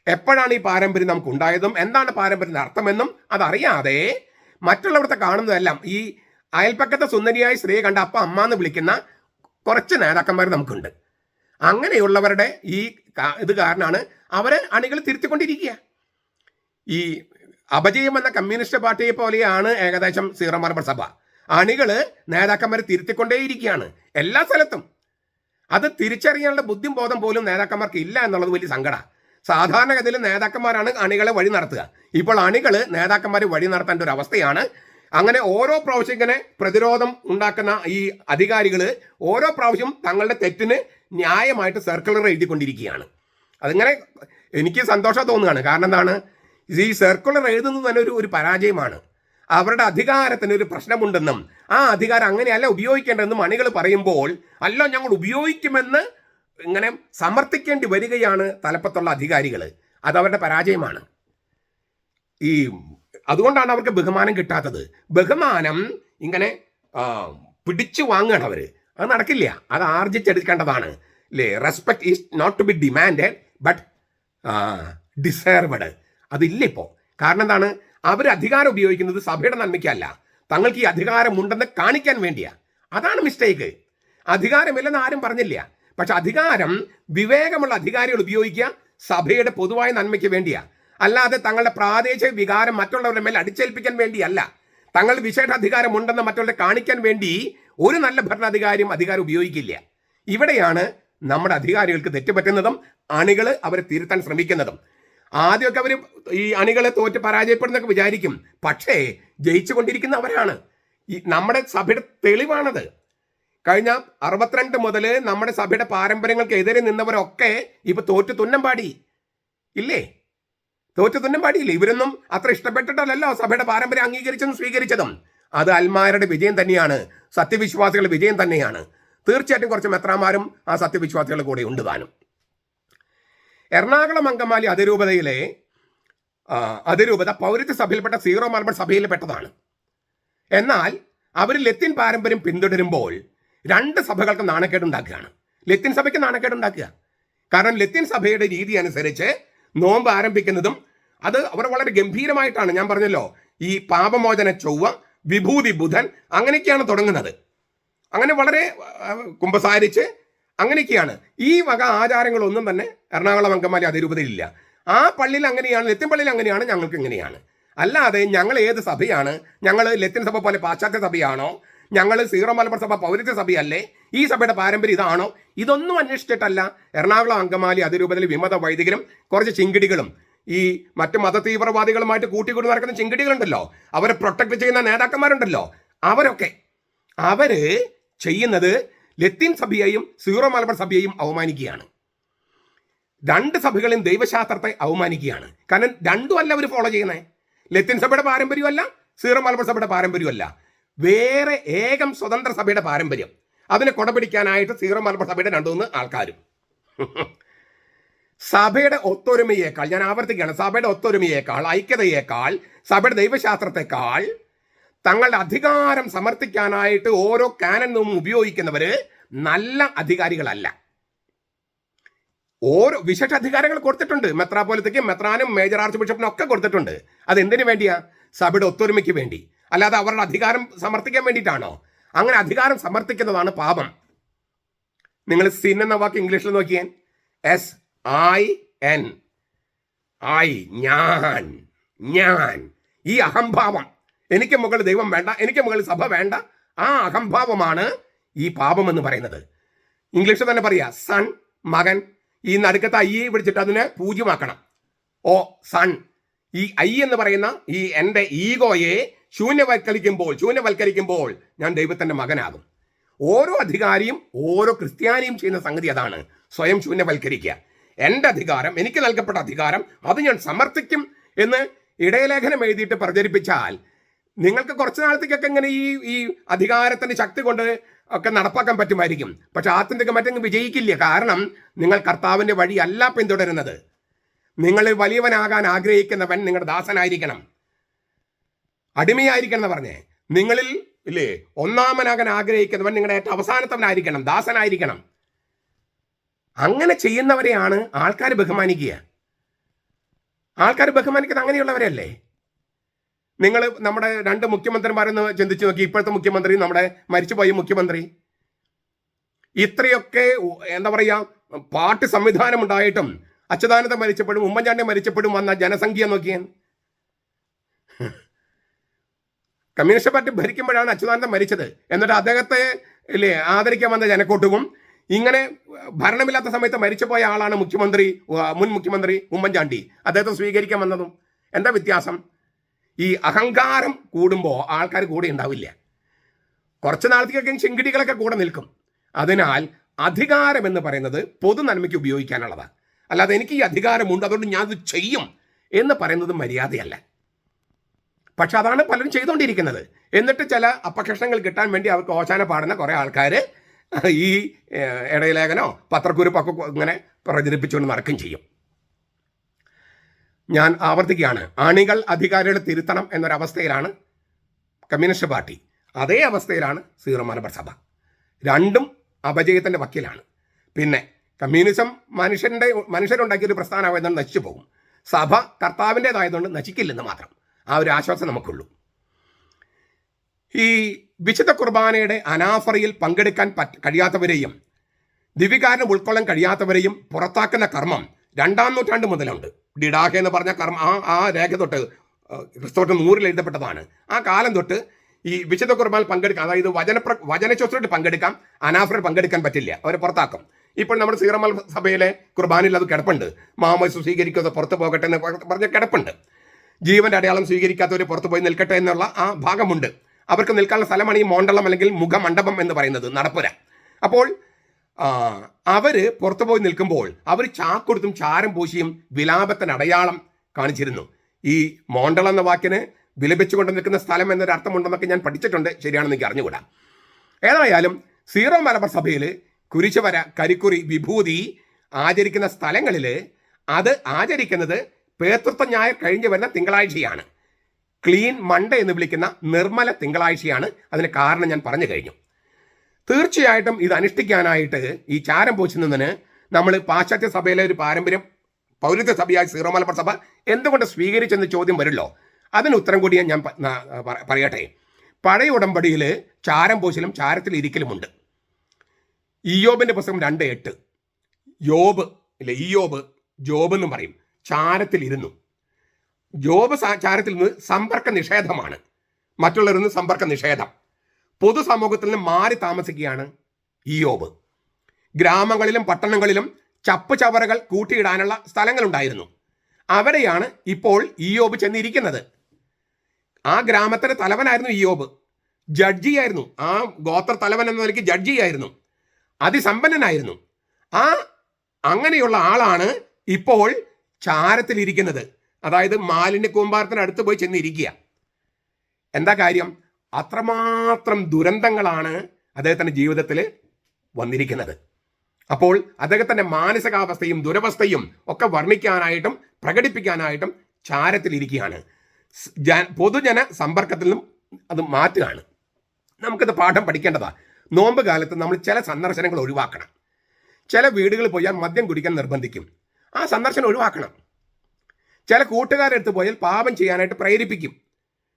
എപ്പോഴാണ് ഈ പാരമ്പര്യം നമുക്ക് ഉണ്ടായതും എന്താണ് പാരമ്പര്യത്തിൻ്റെ അർത്ഥമെന്നും അതറിയാതെ മറ്റുള്ളവരുടെ കാണുന്നതെല്ലാം ഈ അയൽപ്പക്കത്തെ സുന്ദരിയായ സ്ത്രീയെ കണ്ട അപ്പ അമ്മ എന്ന് വിളിക്കുന്ന കുറച്ച് നേതാക്കന്മാർ നമുക്കുണ്ട്. അങ്ങനെയുള്ളവരുടെ ഈ ഇത് കാരണമാണ് അവരെ അണികൾ തിരുത്തിക്കൊണ്ടിരിക്കുക. ഈ അപജയം എന്ന കമ്മ്യൂണിസ്റ്റ് പാർട്ടിയെ പോലെയാണ് ഏകദേശം സീറോ മലബാർ സഭ. അണികൾ നേതാക്കന്മാരെ തിരുത്തിക്കൊണ്ടേയിരിക്കുകയാണ് എല്ലാ സ്ഥലത്തും. അത് തിരിച്ചറിയാനുള്ള ബുദ്ധിയും ബോധം പോലും നേതാക്കന്മാർക്ക് ഇല്ല എന്നുള്ളത് വലിയ സങ്കടമാണ്. സാധാരണഗതിയിൽ നേതാക്കന്മാരാണ് അണികളെ വഴി നടത്തുക. ഇപ്പോൾ അണികൾ നേതാക്കന്മാരെ വഴി നടത്തേണ്ട ഒരു അവസ്ഥയാണ്. അങ്ങനെ ഓരോ പ്രാവശ്യം ഇങ്ങനെ പ്രതിരോധം ഉണ്ടാക്കുന്ന ഈ അധികാരികൾ ഓരോ പ്രാവശ്യം തങ്ങളുടെ തെറ്റിന് ന്യായമായിട്ട് സർക്കുലർ എഴുതിക്കൊണ്ടിരിക്കുകയാണ്. അതിങ്ങനെ എനിക്ക് സന്തോഷം തോന്നുകയാണ്. കാരണം എന്താണ്, ഈ സർക്കുലർ എഴുതുന്നത് തന്നെ ഒരു പരാജയമാണ്. അവരുടെ അധികാരത്തിന് ഒരു പ്രശ്നമുണ്ടെന്നും ആ അധികാരം അങ്ങനെയല്ല ഉപയോഗിക്കേണ്ടതെന്നും അണികൾ പറയുമ്പോൾ, അല്ല ഞങ്ങൾ ഉപയോഗിക്കുമെന്ന് ഇങ്ങനെ സമർത്ഥിക്കേണ്ടി വരികയാണ് തലപ്പത്തുള്ള അധികാരികൾ. അതവരുടെ പരാജയമാണ്. ഈ അതുകൊണ്ടാണ് അവർക്ക് ബഹുമാനം കിട്ടാത്തത്. ബഹുമാനം ഇങ്ങനെ പിടിച്ചു വാങ്ങുകയാണ് അവർ. അത് നടക്കില്ല. അത് ആർജിച്ചെടുക്കേണ്ടതാണ് അല്ലേ. Respect is not to be demanded but deserved. അതില്ല ഇപ്പോൾ. കാരണം എന്താണ്? അവർ അധികാരം ഉപയോഗിക്കുന്നത് സഭയുടെ നന്മയ്ക്കല്ല, തങ്ങൾക്ക് ഈ അധികാരമുണ്ടെന്ന് കാണിക്കാൻ വേണ്ടിയാ. അതാണ് മിസ്റ്റേക്ക്. അധികാരമില്ലെന്ന് ആരും പറഞ്ഞില്ല. പക്ഷെ അധികാരം വിവേകമുള്ള അധികാരികൾ ഉപയോഗിക്കുക സഭയുടെ പൊതുവായ നന്മയ്ക്ക് വേണ്ടിയാ. അല്ലാതെ തങ്ങളുടെ പ്രാദേശിക വികാരം മറ്റുള്ളവരുടെ മേൽ അടിച്ചേൽപ്പിക്കാൻ വേണ്ടിയല്ല. തങ്ങൾ വിശേഷ അധികാരമുണ്ടെന്ന് മറ്റുള്ളവരെ കാണിക്കാൻ വേണ്ടി ഒരു നല്ല ഭരണാധികാരിയും അധികാരം ഉപയോഗിക്കില്ല. ഇവിടെയാണ് നമ്മുടെ അധികാരികൾക്ക് തെറ്റുപറ്റുന്നതും അണികൾ അവരെ തിരുത്താൻ ശ്രമിക്കുന്നതും. ആദ്യമൊക്കെ അവർ ഈ അണികളെ തോറ്റ് പരാജയപ്പെടുന്നൊക്കെ വിചാരിക്കും. പക്ഷേ ജയിച്ചു കൊണ്ടിരിക്കുന്ന അവരാണ്. ഈ നമ്മുടെ സഭയുടെ തെളിവാണത്. കഴിഞ്ഞ 62 മുതൽ നമ്മുടെ സഭയുടെ പാരമ്പര്യങ്ങൾക്ക് എതിരെ നിന്നവരൊക്കെ ഇപ്പൊ തോറ്റു തുന്നം പാടി ഇല്ലേ? തോറ്റു തുന്നം പാടിയില്ലേ? ഇവരൊന്നും അത്ര ഇഷ്ടപ്പെട്ടിട്ടല്ലോ സഭയുടെ പാരമ്പര്യം അംഗീകരിച്ചതും സ്വീകരിച്ചതും. അത് അൽമാരുടെ വിജയം തന്നെയാണ്, സത്യവിശ്വാസികളുടെ വിജയം തന്നെയാണ്. തീർച്ചയായിട്ടും കുറച്ച് മെത്രാമാരും ആ സത്യവിശ്വാസികളുടെ കൂടെ ഉണ്ട് താനും. എറണാകുളം അങ്കമാലി അതിരൂപത പൗരത്വ സഭയിൽപ്പെട്ട സീറോ മലബാർ സഭയിൽ പെട്ടതാണ്. എന്നാൽ അവർ ലത്തീൻ പാരമ്പര്യം പിന്തുടരുമ്പോൾ 2 സഭകൾക്ക് നാണക്കേടുണ്ടാക്കുകയാണ്. ലത്തീൻ സഭയ്ക്ക് നാണക്കേടുണ്ടാക്കുക. കാരണം ലത്തീൻ സഭയുടെ രീതി അനുസരിച്ച് നോമ്പ് ആരംഭിക്കുന്നതും അത് അവർ വളരെ ഗംഭീരമായിട്ടാണ്. ഞാൻ പറഞ്ഞല്ലോ, ഈ പാപമോചന ചൊവ്വ, വിഭൂതി ബുധൻ, അങ്ങനെയൊക്കെയാണ് തുടങ്ങുന്നത്. അങ്ങനെ വളരെ കുമ്പസാരിച്ച് അങ്ങനെയൊക്കെയാണ്. ഈ വക ആചാരങ്ങളൊന്നും തന്നെ എറണാകുളം അങ്കമാലി അതിരൂപതയിലില്ല. ആ പള്ളിയിൽ അങ്ങനെയാണ്, ലത്തീൻ പള്ളിയിൽ അങ്ങനെയാണ്, ഞങ്ങൾക്ക് ഇങ്ങനെയാണ്. അല്ലാതെ ഞങ്ങൾ ഏത് സഭയാണ്? ഞങ്ങൾ ലത്തീൻ സഭ പോലെ പാശ്ചാത്യ സഭയാണോ? ഞങ്ങൾ സീറോ മലബാർ സഭ പൗരത്വ സഭയല്ലേ? ഈ സഭയുടെ പാരമ്പര്യം ഇതാണോ? ഇതൊന്നും അന്വേഷിച്ചിട്ടല്ല എറണാകുളം അങ്കമാലി അതിരൂപതയിൽ വിമത വൈദികരും കുറച്ച് ചിങ്കിടികളും ഈ മറ്റ് മതതീവ്രവാദികളുമായിട്ട് കൂട്ടിക്കൂടി നടക്കുന്ന ചിങ്കിടികളുണ്ടല്ലോ, അവരെ പ്രൊട്ടക്ട് ചെയ്യുന്ന നേതാക്കന്മാരുണ്ടല്ലോ, അവര് ചെയ്യുന്നത് ലത്തീൻ സഭയെയും സീറോ മലബാർ സഭയെയും അവമാനിക്കുകയാണ്. 2 സഭകളെയും ദൈവശാസ്ത്രത്തെ അവമാനിക്കുകയാണ്. കാരണം രണ്ടും അല്ല അവർ ഫോളോ ചെയ്യുന്നത്. ലത്തീൻ സഭയുടെ പാരമ്പര്യമല്ല, സീറോ മലബാർ സഭയുടെ പാരമ്പര്യമല്ല. വേറെ ഏകം സ്വതന്ത്ര സഭയുടെ പാരമ്പര്യം. അതിനെ കൊടപിടിക്കാനായിട്ട് സീറോ മലബാർ സഭയുടെ 2-3 ആൾക്കാരും. സഭയുടെ ഒത്തൊരുമയേക്കാൾ, ഞാൻ ആവർത്തിക്കുകയാണ്, സഭയുടെ ഒത്തൊരുമയേക്കാൾ, ഐക്യതയേക്കാൾ, സഭയുടെ ദൈവശാസ്ത്രത്തെക്കാൾ തങ്ങളുടെ അധികാരം സമർത്ഥിക്കാനായിട്ട് ഓരോ കാനനും ഉപയോഗിക്കുന്നവര് നല്ല അധികാരികളല്ല. ഓരോ വിശേഷ അധികാരങ്ങൾ കൊടുത്തിട്ടുണ്ട്. മെത്രാപോലിത്തയ്ക്കും മെത്രാനും മേജർ ആർച്ച് ബിഷപ്പിനും ഒക്കെ കൊടുത്തിട്ടുണ്ട്. അതെന്തിനു വേണ്ടിയാ? സഭയുടെ ഒത്തൊരുമയ്ക്ക് വേണ്ടി. അല്ലാതെ അവരുടെ അധികാരം സമർത്ഥിക്കാൻ വേണ്ടിയിട്ടാണോ? അങ്ങനെ അധികാരം സമർത്ഥിക്കുന്നതാണ് പാപം. നിങ്ങൾ സിൻ എന്ന വാക്ക് ഇംഗ്ലീഷിൽ നോക്കിയാൽ SIN, ഞാൻ. ഈ അഹംഭാവം, എനിക്ക് മുകളിൽ ദൈവം വേണ്ട, എനിക്ക് മുകളിൽ സഭ വേണ്ട, ആ അഹംഭാവമാണ് ഈ പാപം എന്ന് പറയുന്നത്. ഇംഗ്ലീഷിൽ തന്നെ പറയാ സൺ, മകൻ. ഈ നടുക്കത്തെ ഐ പിടിച്ചിട്ട് അതിനെ പൂജ്യമാക്കണം. ഓ സൺ. ഈ ഐ എന്ന് പറയുന്ന ഈ എൻ്റെ ഈഗോയെ ശൂന്യവൽക്കരിക്കുമ്പോൾ ഞാൻ ദൈവത്തിന്റെ മകനാകും. ഓരോ അധികാരിയും ഓരോ ക്രിസ്ത്യാനിയും ചെയ്യുന്ന സംഗതി അതാണ്. സ്വയം ശൂന്യവൽക്കരിക്കുക. എൻ്റെ അധികാരം, എനിക്ക് നൽകപ്പെട്ട അധികാരം, അത് ഞാൻ സമർത്ഥിക്കും എന്ന് ഇടയലേഖനം എഴുതിയിട്ട് പ്രചരിപ്പിച്ചാൽ നിങ്ങൾക്ക് കുറച്ച് നാളത്തേക്കൊക്കെ ഇങ്ങനെ ഈ അധികാരത്തിന്റെ ശക്തി കൊണ്ട് ഒക്കെ നടപ്പാക്കാൻ പറ്റുമായിരിക്കും. പക്ഷെ ആത്യന്തികമായിട്ട് വിജയിക്കില്ല. കാരണം നിങ്ങൾ കർത്താവിന്റെ വഴി അല്ല പിന്തുടരുന്നത്. നിങ്ങൾ വലിയവനാകാൻ ആഗ്രഹിക്കുന്നവൻ നിങ്ങളുടെ ദാസനായിരിക്കണം, അടിമയായിരിക്കണം എന്ന് പറഞ്ഞേ. നിങ്ങളിൽ ഇല്ലേ ഒന്നാമനാകാൻ ആഗ്രഹിക്കുന്നവൻ നിങ്ങളുടെ ഏറ്റവും അവസാനത്തവനായിരിക്കണം, ദാസനായിരിക്കണം. അങ്ങനെ ചെയ്യുന്നവരെയാണ് ആൾക്കാർ ബഹുമാനിക്കുക. ആൾക്കാർ ബഹുമാനിക്കുന്നത് അങ്ങനെയുള്ളവരല്ലേ. നിങ്ങൾ നമ്മുടെ 2 മുഖ്യമന്ത്രിമാരെന്ന് ചിന്തിച്ചു നോക്കി. ഇപ്പോഴത്തെ മുഖ്യമന്ത്രി, നമ്മുടെ മരിച്ചുപോയ മുഖ്യമന്ത്രി, ഇത്രയൊക്കെ എന്താ പറയാ പാർട്ടി സംവിധാനം ഉണ്ടായിട്ടും അച്യുതാനന്ദ മരിച്ചപ്പോഴും ഉമ്മൻചാണ്ടി മരിച്ചപ്പോഴും വന്ന ജനസംഖ്യ നോക്കിയാൽ. കമ്മ്യൂണിസ്റ്റ് പാർട്ടി ഭരിക്കുമ്പോഴാണ് അച്യുതാനന്ദൻ മരിച്ചത്. എന്നിട്ട് അദ്ദേഹത്തെ ഇല്ലേ ആദരിക്കാൻ വന്ന ജനക്കൂട്ടവും ഇങ്ങനെ ഭരണമില്ലാത്ത സമയത്ത് മരിച്ചുപോയ ആളാണ് മുൻ മുഖ്യമന്ത്രി ഉമ്മൻചാണ്ടി. അദ്ദേഹത്തെ സ്വീകരിക്കാൻ വന്നതും. എന്താ വ്യത്യാസം? ഈ അഹങ്കാരം കൂടുമ്പോൾ ആൾക്കാർ കൂടെ ഉണ്ടാവില്ല. കുറച്ച് നാളത്തേക്കൊക്കെ ചെങ്കിടികളൊക്കെ കൂടെ നിൽക്കും. അതിനാൽ അധികാരം എന്ന് പറയുന്നത് പൊതു നന്മയ്ക്ക് ഉപയോഗിക്കാനുള്ളതാണ്. അല്ലാതെ എനിക്ക് ഈ അധികാരമുണ്ട് അതുകൊണ്ട് ഞാൻ അത് ചെയ്യും എന്ന് പറയുന്നത് മര്യാദയല്ല. പക്ഷെ അതാണ് പലരും ചെയ്തുകൊണ്ടിരിക്കുന്നത്. എന്നിട്ട് ചില അപകർഷങ്ങൾ കിട്ടാൻ വേണ്ടി അവർക്ക് ഓശാന പാടുന്ന കുറേ ആൾക്കാർ ഈ ഇടയലേഖനോ പത്രക്കുറിപ്പൊക്കെ ഇങ്ങനെ പ്രചരിപ്പിച്ചുകൊണ്ട് നടക്കുകയും ചെയ്യും. ഞാൻ ആവർത്തിക്കുകയാണ്, അണികൾ അധികാരികളെ തിരുത്തണം എന്നൊരവസ്ഥയിലാണ് കമ്മ്യൂണിസ്റ്റ് പാർട്ടി. അതേ അവസ്ഥയിലാണ് സീറോ മലബാർ സഭ. രണ്ടും അപജയത്തിൻ്റെ വക്കീലാണ്. പിന്നെ കമ്മ്യൂണിസം മനുഷ്യരുണ്ടാക്കിയൊരു പ്രസ്ഥാനമായതുകൊണ്ട് നശിച്ചു പോകും. സഭ കർത്താവിൻ്റെതായതുകൊണ്ട് നശിക്കില്ലെന്ന് മാത്രം. ആ ഒരു ആശ്വാസം നമുക്കുള്ളൂ. ഈ വിശുദ്ധ കുർബാനയുടെ അനാഫറയിൽ പങ്കെടുക്കാൻ കഴിയാത്തവരെയും ദിവികാരനെ ഉൾക്കൊള്ളാൻ കഴിയാത്തവരെയും പുറത്താക്കുന്ന കർമ്മം 2-ാം നൂറ്റാണ്ട് മുതലുണ്ട്. ഡിഡാഹ എന്ന് പറഞ്ഞ കർമ്മം ആ രേഖ തൊട്ട് ക്രിസ്തോട്ട് 100-ൽ എഴുതപ്പെട്ടതാണ്. ആ കാലം തൊട്ട് ഈ വിശുദ്ധ കുർബാനയിൽ പങ്കെടുക്കാം, അതായത് വചനശുശ്രൂഷയിൽ പങ്കെടുക്കാം, അനാഫറയിൽ പങ്കെടുക്കാൻ പറ്റില്ല, അവരെ പുറത്താക്കും. ഇപ്പോൾ നമ്മുടെ സീറോ മലബാർ സഭയിലെ കുർബാനയിൽ അത് കിടപ്പുണ്ട്. മാമോദിസ സ്വീകരിക്കാതെ പുറത്ത് പോകട്ടെ എന്ന് പറഞ്ഞ കിടപ്പുണ്ട്. ജീവന്റെ അടയാളം സ്വീകരിക്കാത്തവർ പുറത്ത് പോയി നിൽക്കട്ടെ എന്നുള്ള ആ ഭാഗമുണ്ട്. അവർക്ക് നിൽക്കാനുള്ള സ്ഥലമാണ് ഈ മോണ്ടളം അല്ലെങ്കിൽ മുഖമണ്ഡപം എന്ന് പറയുന്നത്, നടപ്പുര. അപ്പോൾ അവർ പുറത്തു പോയി നിൽക്കുമ്പോൾ അവർ ചാക്കൊടുത്തും ചാരം പൂശിയും വിലാപത്തിന് അടയാളം കാണിച്ചിരുന്നു. ഈ മോണ്ടളം എന്ന വാക്കിന് വിലപിച്ചുകൊണ്ട് നിൽക്കുന്ന സ്ഥലം എന്നൊരു അർത്ഥമുണ്ടെന്നൊക്കെ ഞാൻ പഠിച്ചിട്ടുണ്ട്. ശരിയാണെന്ന് എനിക്ക് അറിഞ്ഞുകൂടാ. ഏതായാലും സീറോ മലബാർ സഭയിൽ കുരിശുവര, കരിക്കുറി, വിഭൂതി ആചരിക്കുന്ന സ്ഥലങ്ങളിൽ അത് ആചരിക്കുന്നത് പേതൃത്വ ഞായർ കഴിഞ്ഞ് വരുന്ന തിങ്കളാഴ്ചയാണ്. ക്ലീൻ മൺഡേ എന്ന് വിളിക്കുന്ന നിർമ്മല തിങ്കളാഴ്ചയാണ്. അതിന് കാരണം ഞാൻ പറഞ്ഞു കഴിഞ്ഞു. തീർച്ചയായിട്ടും ഇത് അനുഷ്ഠിക്കാനായിട്ട് ഈ ചാരം പൂശുന്നതിന് നമ്മൾ പാശ്ചാത്യ സഭയിലെ ഒരു പാരമ്പര്യം പൗരത്വ സഭയായ സീറോ മലബാർ സഭ എന്തുകൊണ്ട് സ്വീകരിച്ചെന്ന് ചോദ്യം വരുമല്ലോ. അതിന് ഉത്തരം കൂടി ഞാൻ പറയട്ടെ. പഴയ ഉടമ്പടിയിൽ ചാരം പൂശലും ചാരത്തിൽ ഇരിക്കലുമുണ്ട്. ഇയ്യോബിന്റെ പുസ്തകം 2:8 യോബ് ഇല്ലേ, ഇയ്യോബ് ജോബ് എന്നും പറയും, ചാരത്തിൽ ഇരുന്നു. ജോബ് ചാരത്തിൽ നിന്ന് സമ്പർക്ക നിഷേധമാണ്, മറ്റുള്ളവരിൽ നിന്ന് സമ്പർക്ക നിഷേധം. പൊതുസമൂഹത്തിൽ നിന്ന് മാറി താമസിക്കുകയാണ് ഇയ്യോബ്. ഗ്രാമങ്ങളിലും പട്ടണങ്ങളിലും ചപ്പ് ചവറുകൾ കൂട്ടിയിടാനുള്ള സ്ഥലങ്ങളുണ്ടായിരുന്നു. അവിടെയാണ് ഇപ്പോൾ ഇയ്യോബ് ചെന്നിരിക്കുന്നത്. ആ ഗ്രാമത്തിലെ തലവനായിരുന്നു ഇയ്യോബ്, ജഡ്ജിയായിരുന്നു. ആ ഗോത്ര തലവൻ എന്ന നിലയ്ക്ക് ജഡ്ജിയായിരുന്നു, അതിസമ്പന്നനായിരുന്നു. അങ്ങനെയുള്ള ആളാണ് ഇപ്പോൾ ചാരത്തിലിരിക്കുന്നത്. അതായത് മാലിന്യ കൂമ്പാരത്തിനടുത്ത് പോയി ചെന്നിരിക്കുക. എന്താ കാര്യം? അത്രമാത്രം ദുരന്തങ്ങളാണ് അദ്ദേഹത്തിൻ്റെ ജീവിതത്തിൽ വന്നിരിക്കുന്നത്. അപ്പോൾ അദ്ദേഹത്തിൻ്റെ മാനസികാവസ്ഥയും ദുരവസ്ഥയും ഒക്കെ വർണ്ണിക്കാനായിട്ടും പ്രകടിപ്പിക്കാനായിട്ടും ചാരത്തിലിരിക്കുകയാണ്. പൊതുജന സമ്പർക്കത്തിൽ നിന്നും അത് മാറ്റുകയാണ്. നമുക്കിത് പാഠം പഠിക്കേണ്ടതാണ്. നോമ്പ് കാലത്ത് നമ്മൾ ചില സന്ദർശനങ്ങൾ ഒഴിവാക്കണം. ചില വീടുകളിൽ പോയാൽ മദ്യം കുടിക്കാൻ നിർബന്ധിക്കും, ആ സന്ദർശനം ഒഴിവാക്കണം. ചില കൂട്ടുകാരെടുത്ത് പോയാൽ പാപം ചെയ്യാനായിട്ട് പ്രേരിപ്പിക്കും,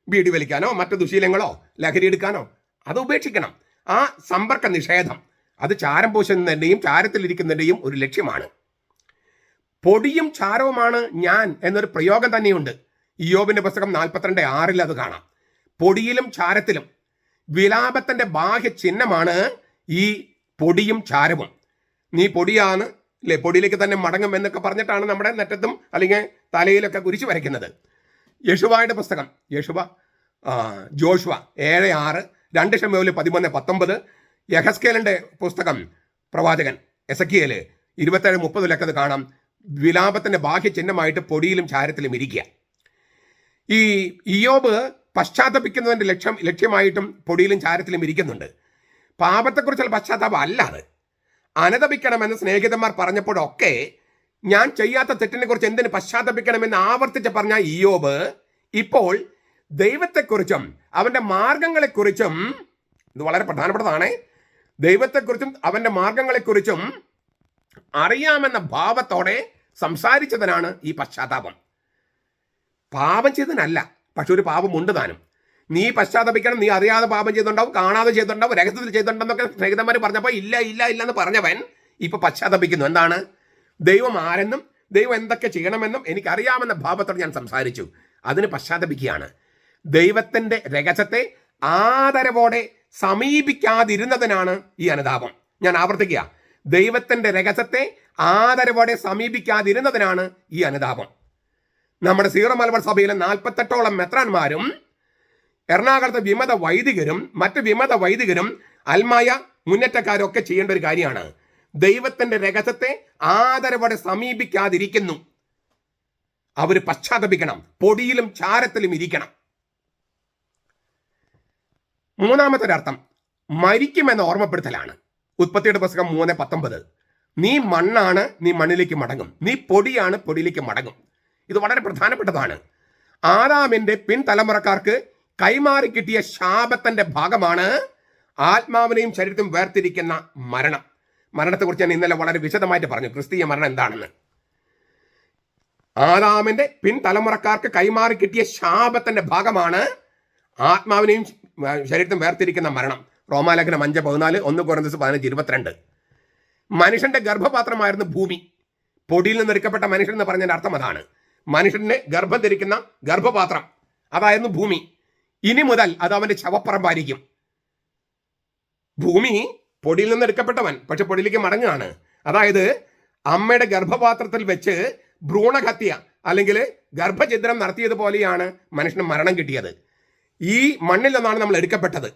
ബീഡി വലിക്കാനോ മറ്റു ദുശീലങ്ങളോ ലഹരി എടുക്കാനോ, അത് ഉപേക്ഷിക്കണം. ആ സമ്പർക്ക നിഷേധം അത് ചാരം പൂശുന്നതിൻ്റെയും ചാരത്തിലിരിക്കുന്നതിൻ്റെയും ഒരു ലക്ഷ്യമാണ്. പൊടിയും ചാരവുമാണ് ഞാൻ എന്നൊരു പ്രയോഗം തന്നെയുണ്ട്. ഇയ്യോബിന്റെ പുസ്തകം 42:6 അത് കാണാം. പൊടിയിലും ചാരത്തിലും വിലാപത്തിന്റെ ബാഹ്യ ചിഹ്നമാണ് ഈ പൊടിയും ചാരവും. നീ പൊടിയാണ് അല്ലെ, പൊടിയിലേക്ക് തന്നെ മടങ്ങും എന്നൊക്കെ പറഞ്ഞിട്ടാണ് നമ്മുടെ നെറ്റത്തും അല്ലെങ്കിൽ തലയിലൊക്കെ കുരിശ് വരയ്ക്കുന്നത്. യശുവയുടെ പുസ്തകം ജോഷുവ 7:6, 2 ശമൂവേൽ 13:19, യഹസ്കേലിന്റെ പുസ്തകം പ്രവാചകൻ എസക്കിയേൽ 27:30 അത് കാണാം. വിലാപത്തിന്റെ ബാഹ്യ ചിഹ്നമായിട്ട് പൊടിയിലും ചാരത്തിലും ഇരിക്കുക. ഈ ഇയ്യോബ് പശ്ചാത്തപിക്കുന്നതിൻ്റെ ലക്ഷ്യമായിട്ടും പൊടിയിലും ചാരത്തിലും ഇരിക്കുന്നുണ്ട്. പാപത്തെക്കുറിച്ചുള്ള പശ്ചാത്താപം അല്ലാതെ അനതപിക്കണമെന്ന് സ്നേഹിതന്മാർ പറഞ്ഞപ്പോഴൊക്കെ ഞാൻ ചെയ്യാത്ത തെറ്റിനെ കുറിച്ച് എന്തിന് പശ്ചാത്തപിക്കണമെന്ന് ആവർത്തിച്ച് പറഞ്ഞ ഇയ്യോബ് ഇപ്പോൾ ദൈവത്തെക്കുറിച്ചും അവൻ്റെ മാർഗങ്ങളെക്കുറിച്ചും, ഇത് വളരെ പ്രധാനപ്പെട്ടതാണ്, ദൈവത്തെക്കുറിച്ചും അവൻ്റെ മാർഗങ്ങളെക്കുറിച്ചും അറിയാമെന്ന ഭാവത്തോടെ സംസാരിച്ചതിനാണ് ഈ പശ്ചാത്താപം. പാപം ചെയ്തതിനല്ല, പക്ഷെ ഒരു പാപമുണ്ട് താനും. നീ പശ്ചാത്തപിക്കണം, നീ അറിയാതെ പാപം ചെയ്തിട്ടുണ്ടാവും, കാണാതെ ചെയ്തിട്ടുണ്ടാവും, രഹസ്യത്തിൽ ചെയ്തിട്ടുണ്ടെന്നൊക്കെ സ്നേഹിതന്മാർ പറഞ്ഞപ്പോൾ ഇല്ല ഇല്ല ഇല്ല എന്ന് പറഞ്ഞവൻ ഇപ്പൊ പശ്ചാത്തപിക്കുന്നു. എന്താണ്? ദൈവം ആരെന്നും ദൈവം എന്തൊക്കെ ചെയ്യണമെന്നും എനിക്കറിയാമെന്ന ഭാവത്തോടെ ഞാൻ സംസാരിച്ചു, അതിന് പശ്ചാത്തപിക്കുകയാണ്. ദൈവത്തിന്റെ രഹസ്യത്തെ ആദരവോടെ സമീപിക്കാതിരുന്നതിനാണ് ഈ അനുതാപം. ഞാൻ ആവർത്തിക്കുക, ദൈവത്തിന്റെ രഹസ്യത്തെ ആദരവോടെ സമീപിക്കാതിരുന്നതിനാണ് ഈ അനുതാപം. നമ്മുടെ സീറോ മലബാർ സഭയിലെ 48ഓളം മെത്രാന്മാരും എറണാകുളത്തെ വിമത വൈദികരും മറ്റ് വിമത വൈദികരും അൽമായ മുന്നേറ്റക്കാരും ഒക്കെ ചെയ്യേണ്ട ഒരു കാര്യമാണ്. ദൈവത്തിന്റെ രഹസ്യത്തെ ആദരവോടെ സമീപിക്കാതിരിക്കുന്നു. അവർ പശ്ചാത്തപിക്കണം, പൊടിയിലും ചാരത്തിലും ഇരിക്കണം. മൂന്നാമത്തെ അർത്ഥം മരിക്കുമെന്ന ഓർമ്മപ്പെടുത്തലാണ്. ഉൽപ്പത്തിയുടെ പുസ്തകം 3:19. നീ മണ്ണാണ്, നീ മണ്ണിലേക്ക് മടങ്ങും, നീ പൊടിയാണ്, പൊടിയിലേക്ക് മടങ്ങും. ഇത് വളരെ പ്രധാനപ്പെട്ടതാണ്. ആദാമിന്റെ പിൻതലമുറക്കാർക്ക് കൈമാറി കിട്ടിയ ശാപത്തിന്റെ ഭാഗമാണ് ആത്മാവിനെയും ശരീരത്തെയും വേർതിരിക്കുന്ന മരണം. മരണത്തെക്കുറിച്ച് ഞാൻ ഇന്നലെ വളരെ വിശദമായിട്ട് പറഞ്ഞു, ക്രിസ്തീയ മരണം എന്താണെന്ന്. ആദാമിന്റെ പിൻതലമുറക്കാർക്ക് കൈമാറി കിട്ടിയ ശാപത്തിന്റെ ഭാഗമാണ് ആത്മാവിനെയും ശരീരത്തെയും വേർതിരിക്കുന്ന മരണം. റോമാലേഖനം 5:14, 1 കൊരിന്ത്യർ 15:22. മനുഷ്യന്റെ ഗർഭപാത്രമായിരുന്നു ഭൂമി. പൊടിയിൽ നിന്ന് എടുക്കപ്പെട്ട മനുഷ്യൻ എന്ന് പറഞ്ഞതിന്റെ അർത്ഥം അതാണ്. മനുഷ്യന് ഗർഭം ധരിക്കുന്ന ഗർഭപാത്രം അതായിരുന്നു ഭൂമി. ഇനി മുതൽ അത് അവന്റെ ശവപ്പറമ്പായിരിക്കും. ഭൂമി പൊടിയിൽ നിന്ന് എടുക്കപ്പെട്ടവൻ, പക്ഷെ പൊടിയിലേക്ക് മടങ്ങുകയാണ്. അതായത് അമ്മയുടെ ഗർഭപാത്രത്തിൽ വെച്ച് ഭ്രൂണഹത്യ അല്ലെങ്കിൽ ഗർഭഛിദ്രം നടത്തിയതുപോലെയാണ് മനുഷ്യന് മരണം കിട്ടിയത്. ഈ മണ്ണിൽ നിന്നാണ് നമ്മൾ എടുക്കപ്പെട്ടത്.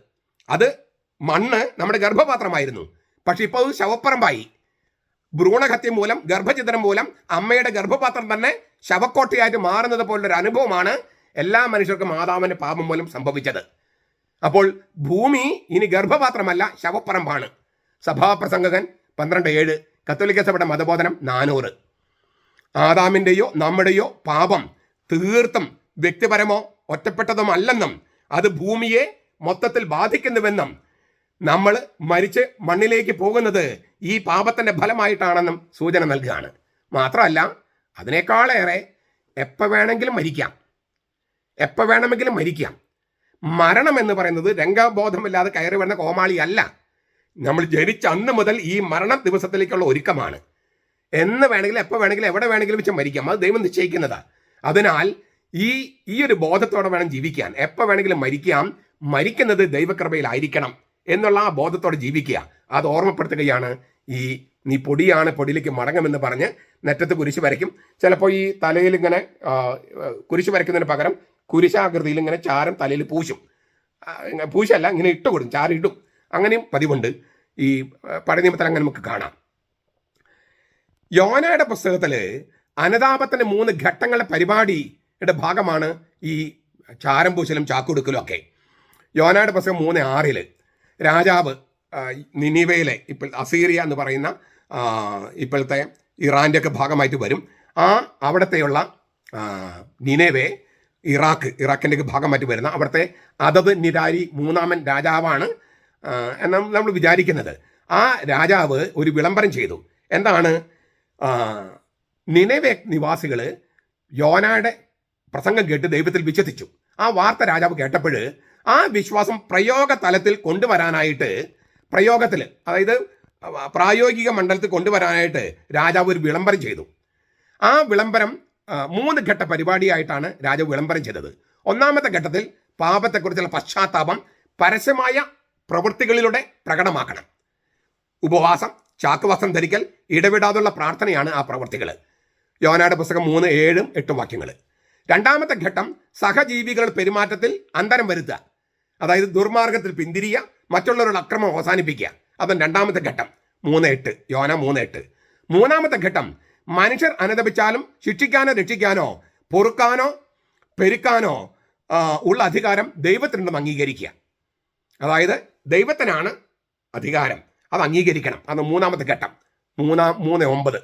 അത് മണ്ണ് നമ്മുടെ ഗർഭപാത്രമായിരുന്നു, പക്ഷെ ഇപ്പോൾ അത് ശവപ്പറമ്പായി. ഭ്രൂണഹത്യ മൂലം, ഗർഭഛിദ്രം മൂലം അമ്മയുടെ ഗർഭപാത്രം തന്നെ ശവക്കോട്ടയായിട്ട് മാറുന്നത് പോലൊരു അനുഭവമാണ് എല്ലാ മനുഷ്യർക്കും ആദാമിന്റെ പാപം മൂലം സംഭവിച്ചത്. അപ്പോൾ ഭൂമി ഇനി ഗർഭപാത്രമല്ല, ശവപ്പറമ്പാണ്. സഭാപ്രസംഗകൻ 12:7, കത്തോലിക്ക സഭയുടെ മതബോധനം 400. ആദാമിന്റെയോ നമ്മുടെയോ പാപം തീർത്തും വ്യക്തിപരമോ ഒറ്റപ്പെട്ടതുമല്ലെന്നും അത് ഭൂമിയെ മൊത്തത്തിൽ ബാധിക്കുന്നുവെന്നും നമ്മൾ മരിച്ച് മണ്ണിലേക്ക് പോകുന്നത് ഈ പാപത്തിന്റെ ഫലമായിട്ടാണെന്നും സൂചന നൽകുകയാണ്. മാത്രമല്ല, അതിനേക്കാളേറെ എപ്പോൾ വേണമെങ്കിലും മരിക്കാം, എപ്പോൾ വേണമെങ്കിലും മരിക്കാം. മരണം എന്ന് പറയുന്നത് രംഗബോധമില്ലാതെ കയറി വരുന്ന കോമാളിയല്ല. നമ്മൾ ജനിച്ച അന്ന് മുതൽ ഈ മരണ ദിവസത്തിലേക്കുള്ള ഒരുക്കമാണ്. എന്ന് വേണമെങ്കിലും എപ്പോൾ വേണമെങ്കിലും എവിടെ വേണമെങ്കിലും വെച്ച് മരിക്കാം. അത് ദൈവം നിശ്ചയിക്കുന്നതാണ്. അതിനാൽ ഈ ഒരു ബോധത്തോടെ വേണം ജീവിക്കാൻ. എപ്പോൾ വേണമെങ്കിലും മരിക്കാം. മരിക്കുന്നത് ദൈവകൃപയിലായിരിക്കണം എന്നുള്ള ആ ബോധത്തോടെ ജീവിക്കുക. അത് ഓർമ്മപ്പെടുത്തുകയാണ് നീ പൊടിയാണ്, പൊടിയിലേക്ക് മടങ്ങുമെന്ന് പറഞ്ഞ് നെറ്റത്ത് കുരിശ് വരയ്ക്കും. ചിലപ്പോൾ ഈ തലയിൽ ഇങ്ങനെ കുരിശ് വരയ്ക്കുന്നതിന് പകരം കുരിശാകൃതിയിൽ ഇങ്ങനെ ചാരം തലയിൽ പൂശല്ല, ഇങ്ങനെ ഇട്ട് കൊടുക്കും, ചാരം ഇടും. അങ്ങനെയും പതിവുണ്ട്. ഈ പഴയ നിയമത്തിൽ അങ്ങനെ നമുക്ക് കാണാം. യോനയുടെ പുസ്തകത്തിൽ അനുതാപത്തിന്റെ 3 ഘട്ടങ്ങളുടെ പരിപാടിയുടെ ഭാഗമാണ് ഈ ചാരം പൂശലും ചാക്കുടുക്കലും ഒക്കെ. യോനയുടെ പുസ്തകം 3:6 രാജാവ് നിനീവയിലെ, ഇപ്പോൾ അസീറിയ എന്ന് പറയുന്ന ഇപ്പോഴത്തെ ഇറാൻ്റെ ഒക്കെ ഭാഗമായിട്ട് വരും. അവിടത്തെയുള്ള നിനേവെ ഇറാഖിൻ്റെ ഒക്കെ ഭാഗമായിട്ട് വരുന്ന അവിടുത്തെ അതത് നിരാരി 3ാമൻ രാജാവാണ് എന്നാണ് നമ്മൾ വിചാരിക്കുന്നത്. ആ രാജാവ് ഒരു വിളംബരം ചെയ്തു. എന്താണ്? നിനേവെ നിവാസികൾ യോനയുടെ പ്രസംഗം കേട്ട് ദൈവത്തിൽ വിശ്വസിച്ചു. ആ വാർത്ത രാജാവ് കേട്ടപ്പോൾ ആ വിശ്വാസം പ്രയോഗ തലത്തിൽ കൊണ്ടുവരാനായിട്ട്, പ്രയോഗത്തിൽ അതായത് പ്രായോഗിക മണ്ഡലത്തിൽ കൊണ്ടുവരാനായിട്ട് രാജാവ് ഒരു വിളംബരം ചെയ്തു. ആ വിളംബരം 3 ഘട്ട പരിപാടിയായിട്ടാണ് രാജാവ് വിളംബരം ചെയ്തത്. 1ാമത്തെ ഘട്ടത്തിൽ പാപത്തെക്കുറിച്ചുള്ള പശ്ചാത്താപം പരസ്യമായ പ്രവൃത്തികളിലൂടെ പ്രകടമാക്കണം. ഉപവാസം, ചാക്കുവസ്ത്രം ധരിക്കൽ, ഇടവിടാതുള്ള പ്രാർത്ഥനയാണ് ആ പ്രവൃത്തികൾ. യോനയുടെ പുസ്തകം 3:7, 8 വാക്യങ്ങൾ. 2ാമത്തെ ഘട്ടം സഹജീവികളുടെ പെരുമാറ്റത്തിൽ അന്തരം വരുത്തുക, അതായത് ദുർമാർഗത്തിൽ പിന്തിരിയുക, മറ്റുള്ളവരുടെ അക്രമം അവസാനിപ്പിക്കുക. അതും 2ാമത്തെ ഘട്ടം 3:8, യോന 3:8. 3ാമത്തെ ഘട്ടം മനുഷ്യർ അനുതപിച്ചാലും ശിക്ഷിക്കാനോ രക്ഷിക്കാനോ പൊറുക്കാനോ പെരുക്കാനോ ഉള്ള അധികാരം ദൈവത്തിനുണ്ടെന്ന് അംഗീകരിക്കുക. അതായത് ദൈവത്തിനാണ് അധികാരം, അത് അംഗീകരിക്കണം. അത് 3ാമത്തെ ഘട്ടം 3:9.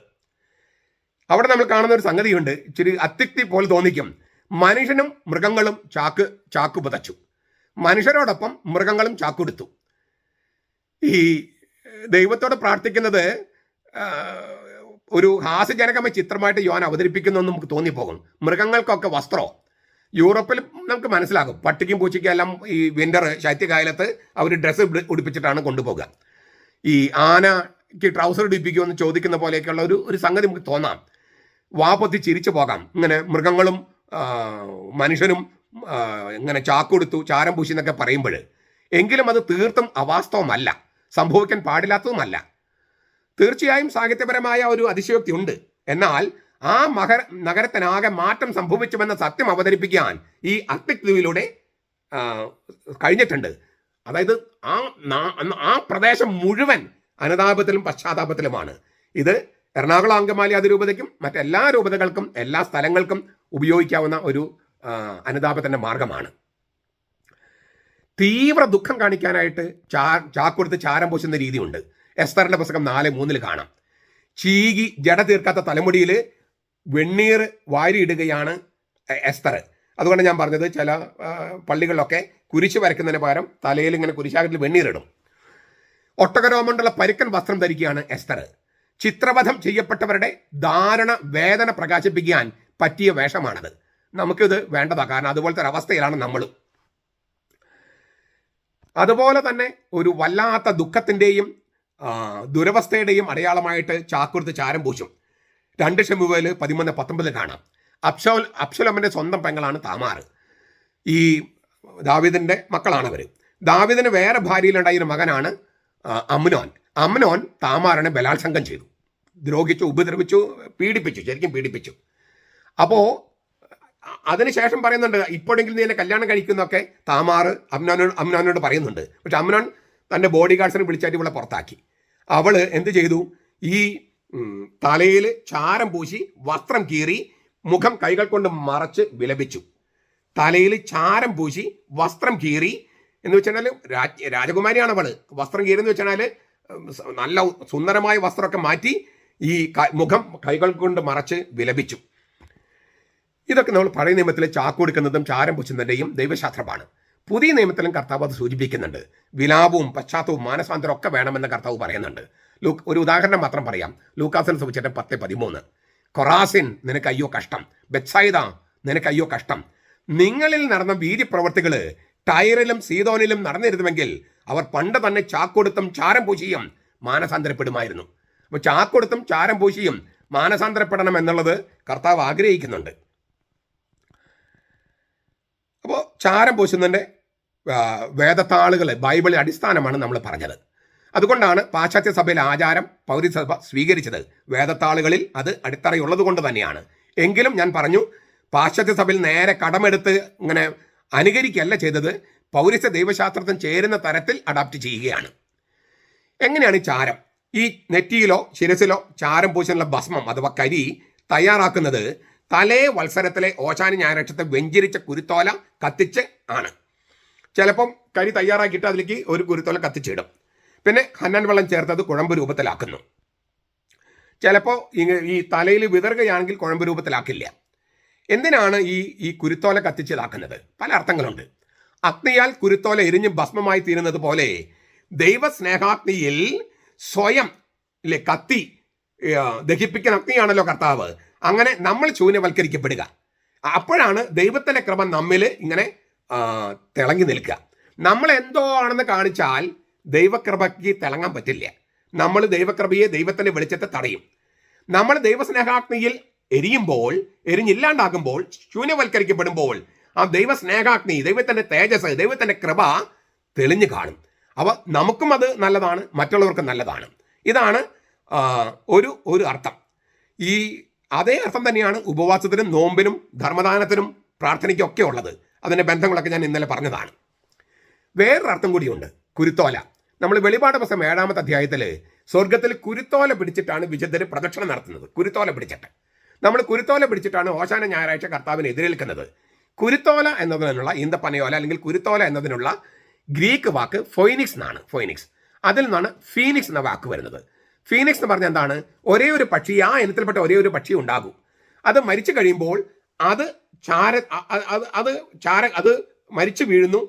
അവിടെ നമ്മൾ കാണുന്ന ഒരു സംഗതിയുണ്ട്, ഇച്ചിരി അത്യുക്തി പോലെ തോന്നിക്കും. മനുഷ്യനും മൃഗങ്ങളും ചാക്ക് പുതച്ചു, മനുഷ്യരോടൊപ്പം മൃഗങ്ങളും ചാക്കുടുത്തു. ഈ ദൈവത്തോട് പ്രാർത്ഥിക്കുന്നത് ഒരു ഹാസ്യജനകമായ ചിത്രമായിട്ട് യോൻ അവതരിപ്പിക്കുന്നു എന്ന് നമുക്ക് തോന്നിപ്പോകും. മൃഗങ്ങൾക്കൊക്കെ വസ്ത്രമോ, യൂറോപ്പിൽ നമുക്ക് മനസ്സിലാകും, പട്ടിക്കും പൂച്ചയ്ക്കും എല്ലാം ഈ വിൻ്റർ ശൈത്യകാലത്ത് അവർ ഡ്രസ്സ് ഉടുപ്പിച്ചിട്ടാണ് കൊണ്ടുപോകുക. ഈ ആനയ്ക്ക് ട്രൗസർ ഉടുപ്പിക്കുമെന്ന് ചോദിക്കുന്ന പോലെയൊക്കെയുള്ള ഒരു സംഗതി നമുക്ക് തോന്നാം. വാപ്പൊത്തി ചിരിച്ചു പോകാം. ഇങ്ങനെ മൃഗങ്ങളും മനുഷ്യനും ഇങ്ങനെ ചാക്കൊടുത്തു, ചാരം പൂശി എന്നൊക്കെ പറയുമ്പോൾ, എങ്കിലും അത് തീർത്തും അവാസ്തവമല്ല, സംഭവിക്കാൻ പാടില്ലാത്തതുമല്ല. തീർച്ചയായും സാഹിത്യപരമായ ഒരു അതിശയോക്തി ഉണ്ട്. എന്നാൽ ആ നഗരത്തിനാകെ മാറ്റം സംഭവിച്ചുവെന്ന സത്യം അവതരിപ്പിക്കാൻ ഈ അത്യുക്തിയിലൂടെ കഴിഞ്ഞിട്ടുണ്ട്. അതായത് ആ പ്രദേശം മുഴുവൻ അനുതാപത്തിലും പശ്ചാത്താപത്തിലുമാണ്. ഇത് എറണാകുളം അങ്കമാലി അതിരൂപതയ്ക്കും മറ്റെല്ലാ രൂപതകൾക്കും എല്ലാ സ്ഥലങ്ങൾക്കും ഉപയോഗിക്കാവുന്ന ഒരു അനുതാപത്തിൻ്റെ മാർഗമാണ്. തീവ്ര ദുഃഖം കാണിക്കാനായിട്ട് ചാക്കൊടുത്ത് ചാരം പൂശുന്ന രീതിയുണ്ട്. എസ്തറിന്റെ പുസ്തകം 4:3 കാണാം. ചീകി ജട തീർക്കാത്ത തലമുടിയിൽ വെണ്ണീർ വാരിയിടുകയാണ് എസ്തർ. അതുകൊണ്ട് ഞാൻ പറഞ്ഞത് ചില പള്ളികളിലൊക്കെ കുരിശ് വരയ്ക്കുന്നതിന് പകരം തലയിൽ ഇങ്ങനെ കുരിശാകത്തിൽ വെണ്ണീറിടും. ഒട്ടകരോമണ്ടുള്ള പരുക്കൻ വസ്ത്രം ധരിക്കുകയാണ് എസ്തർ. ചിത്രവധം ചെയ്യപ്പെട്ടവരുടെ ദാരുണ വേദന പ്രകാശിപ്പിക്കാൻ പറ്റിയ വേഷമാണത്. നമുക്കിത് വേണ്ടതാ, കാരണം അതുപോലത്തെ ഒരു അവസ്ഥയിലാണ് നമ്മളും. അതുപോലെ തന്നെ ഒരു വല്ലാത്ത ദുഃഖത്തിൻ്റെയും ദുരവസ്ഥയുടെയും അടയാളമായിട്ട് ചാക്കുറുത്ത് ചാരം പൂശും. 2 ശമൂവേൽ 13-19 കാണാം. അബ്ശലോമിന്റെ സ്വന്തം പെങ്ങളാണ് താമാർ. ഈ ദാവീദിന്റെ മക്കളാണവർ. ദാവീദിന് വേറെ ഭാര്യയിലുണ്ടായിരുന്ന മകനാണ് അമ്നോൻ. അമ്നോൻ താമാറിനെ ബലാത്സംഗം ചെയ്തു, ദ്രോഹിച്ചു, ഉപദ്രവിച്ചു, ശരിക്കും പീഡിപ്പിച്ചു. അപ്പോൾ അതിനുശേഷം പറയുന്നുണ്ട്, ഇപ്പോഴെങ്കിലും നീ എന്നെ കല്യാണം കഴിക്കുന്നൊക്കെ താമാർ അമ്നോനോട് പറയുന്നുണ്ട്. പക്ഷെ അമ്നോൻ തൻ്റെ ബോഡി ഗാർഡ്സിനെ വിളിച്ചായിട്ട് ഇവളെ പുറത്താക്കി. അവൾ എന്ത് ചെയ്തു? ഈ തലയിൽ ചാരം പൂശി വസ്ത്രം കീറി മുഖം കൈകൾ കൊണ്ട് മറച്ച് വിലപിച്ചു. തലയിൽ ചാരം പൂശി വസ്ത്രം കീറി എന്ന് വെച്ചാൽ രാജകുമാരിയാണ് അവള്. വസ്ത്രം കീറി എന്ന് വെച്ചാൽ നല്ല സുന്ദരമായ വസ്ത്രമൊക്കെ മാറ്റി ഈ മുഖം കൈകൾ കൊണ്ട് മറച്ച് വിലപിച്ചു. ഇതൊക്കെ നമ്മൾ പഴയ നിയമത്തിൽ ചാക്കൊടുക്കുന്നതും ചാരം പൂശുന്നതിൻ്റെയും ദൈവശാസ്ത്രമാണ്. പുതിയ നിയമത്തിലും കർത്താവ് അത് സൂചിപ്പിക്കുന്നുണ്ട്. വിലാപവും പശ്ചാത്തലവും മാനസാന്തരം ഒക്കെ വേണമെന്ന് കർത്താവ് പറയുന്നുണ്ട്. ഒരു ഉദാഹരണം മാത്രം പറയാം. ലൂക്കാസിന് സുവിശേഷം 10:13. കൊറാസിൻ, നിനക്ക് അയ്യോ കഷ്ടം. ബെത്സായിദ, നിനക്ക് അയ്യോ കഷ്ടം. നിങ്ങളിൽ നടന്ന വീര്യപ്രവർത്തികൾ ടൈറിലും സീദോനിലും നടന്നിരുന്നുവെങ്കിൽ അവർ പണ്ട് തന്നെ ചാക്കൊടുത്തും ചാരം പൂശിയും മാനസാന്തരപ്പെടുമായിരുന്നു. അപ്പോൾ ചാക്കൊടുത്തും ചാരം പൂശിയും മാനസാന്തരപ്പെടണം എന്നുള്ളത് കർത്താവ് ആഗ്രഹിക്കുന്നുണ്ട്. അപ്പോൾ ചാരം പൂശുന്നതിൻ്റെ വേദത്താളുകൾ ബൈബിളിൽ അടിസ്ഥാനമാണ് നമ്മൾ പറഞ്ഞത്. അതുകൊണ്ടാണ് പാശ്ചാത്യ സഭയിലെ ആചാരം പൗരസഭ സ്വീകരിച്ചത്. വേദത്താളുകളിൽ അത് അടിത്തറയുള്ളത് കൊണ്ട് തന്നെയാണ്. എങ്കിലും ഞാൻ പറഞ്ഞു, പാശ്ചാത്യ സഭയിൽ നേരെ കടമെടുത്ത് ഇങ്ങനെ അനുകരിക്കുകയല്ല ചെയ്തത്, പൗരസ്ത്യ ദൈവശാസ്ത്രത്തിന് ചേരുന്ന തരത്തിൽ അഡാപ്റ്റ് ചെയ്യുകയാണ്. എങ്ങനെയാണ് ഈ ചാരം? ഈ നെറ്റിയിലോ ശിരസിലോ ചാരം പൂശാനുള്ള ഭസ്മം അഥവാ കരി തയ്യാറാക്കുന്നത് തലേ വത്സരത്തിലെ ഓശാന ഞായറാഴ്ചത്തെ വെഞ്ചരിച്ച കുരുത്തോല കത്തിച്ച് ആണ്. ചിലപ്പം കരി തയ്യാറാക്കിയിട്ട് അതിലേക്ക് ഒരു കുരുത്തോല കത്തിച്ചിടും. പിന്നെ ഹന്നാൻ വെള്ളം ചേർത്തത് കുഴമ്പ് രൂപത്തിലാക്കുന്നു. ചിലപ്പോൾ ഈ തലയിൽ വിതറുകയാണെങ്കിൽ കുഴമ്പ് രൂപത്തിലാക്കില്ല. എന്തിനാണ് ഈ കുരുത്തോല കത്തിച്ചതാക്കുന്നത്? പല അർത്ഥങ്ങളുണ്ട്. അഗ്നിയാൽ കുരുത്തോല എരിഞ്ഞ് ഭസ്മമായി തീരുന്നത് പോലെ ദൈവസ്നേഹാഗ്നിയിൽ സ്വയം കത്തി ദഹിപ്പിക്കുന്ന അഗ്നിയാണല്ലോ കർത്താവ്. അങ്ങനെ നമ്മൾ ശൂന്യവൽക്കരിക്കപ്പെടുക. അപ്പോഴാണ് ദൈവത്തിൻ്റെ കൃപ നമ്മിൽ ഇങ്ങനെ തിളങ്ങി നിൽക്കുക. നമ്മൾ എന്തോ ആണെന്ന് കാണിച്ചാൽ ദൈവകൃപയ്ക്ക് തിളങ്ങാൻ പറ്റില്ല. നമ്മൾ ദൈവകൃപയെ ദൈവത്തിൻ്റെ വെളിച്ചത്തെ തടയും. നമ്മൾ ദൈവസ്നേഹാഗ്നിയിൽ എരിഞ്ഞില്ലാണ്ടാകുമ്പോൾ ശൂന്യവൽക്കരിക്കപ്പെടുമ്പോൾ ആ ദൈവസ്നേഹാഗ്നി, ദൈവത്തിൻ്റെ തേജസ്, ദൈവത്തിൻ്റെ കൃപ തെളിഞ്ഞു കാണും. അപ്പോൾ നമുക്കും അത് നല്ലതാണ്, മറ്റുള്ളവർക്കും നല്ലതാണ്. ഇതാണ് ഒരു അർത്ഥം. ഈ അതേ അർത്ഥം തന്നെയാണ് ഉപവാസത്തിനും നോമ്പിനും ധർമ്മദാനത്തിനും പ്രാർത്ഥനയ്ക്കും ഒക്കെ ഉള്ളത്. അതിൻ്റെ ബന്ധങ്ങളൊക്കെ ഞാൻ ഇന്നലെ പറഞ്ഞതാണ്. വേറൊരർത്ഥം കൂടിയുണ്ട്. കുരുത്തോല. നമ്മൾ വെളിപാട് പുസ്തകം 7-ാമത്തെ അധ്യായത്തിൽ സ്വർഗത്തിൽ കുരുത്തോല പിടിച്ചിട്ടാണ് വിശുദ്ധർ പ്രദക്ഷിണം നടത്തുന്നത്. കുരുത്തോല പിടിച്ചിട്ട് നമ്മൾ കുരുത്തോല പിടിച്ചിട്ടാണ് ഓശാന ഞായറാഴ്ച കർത്താവിനെ എതിരേൽക്കുന്നത്. കുരുത്തോല എന്നതിനുള്ള ഈന്തപ്പനയോല അല്ലെങ്കിൽ കുരുത്തോല എന്നതിനുള്ള ഗ്രീക്ക് വാക്ക് ഫൊയ്നിക്സ് എന്നാണ്. ഫൊയ്നിക്സ്, അതിൽ നിന്നാണ് ഫീനിക്സ് എന്ന വാക്ക് വരുന്നത്. ഫീനിക്സ് എന്ന് പറഞ്ഞാൽ എന്താണ്? ഒരേ ഒരു പക്ഷി, ആ ഇനത്തിൽപ്പെട്ട ഒരേ ഒരു പക്ഷി ഉണ്ടാകും. അത് മരിച്ചു കഴിയുമ്പോൾ അത് മരിച്ചു വീഴുന്നു.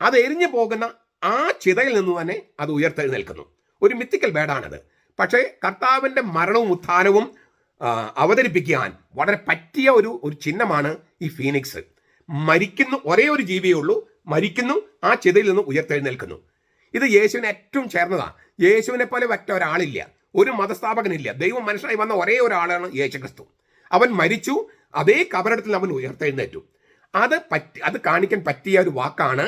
അത് എരിഞ്ഞു പോകുന്ന ആ ചിതയിൽ നിന്ന് തന്നെ അത് ഉയർത്തെഴുന്നേൽക്കുന്നു. ഒരു മിത്തിക്കൽ ബേഡാണത്. പക്ഷേ കർത്താവിൻ്റെ മരണവും ഉത്ഥാനവും അവതരിപ്പിക്കാൻ വളരെ പറ്റിയ ഒരു ചിഹ്നമാണ് ഈ ഫീനിക്സ്. മരിക്കുന്നു, ഒരേ ഒരു ജീവിയേ ഉള്ളൂ, മരിക്കുന്നു, ആ ചിതയിൽ നിന്ന് ഉയർത്തെഴുന്നേൽക്കുന്നു. ഇത് യേശുവിന് ഏറ്റവും ചേർന്നതാണ്. യേശുവിനെ പോലെ മറ്റ ഒരാളില്ല, ഒരു മതസ്ഥാപകനില്ല. ദൈവം മനുഷ്യനായി വന്ന ഒരേ ഒരാളാണ് യേശു ക്രിസ്തു. അവൻ മരിച്ചു, അതേ കബറിടത്തിൽ അവൻ ഉയർത്തെഴുന്നേറ്റു. അത് കാണിക്കാൻ പറ്റിയ ഒരു വാക്കാണ്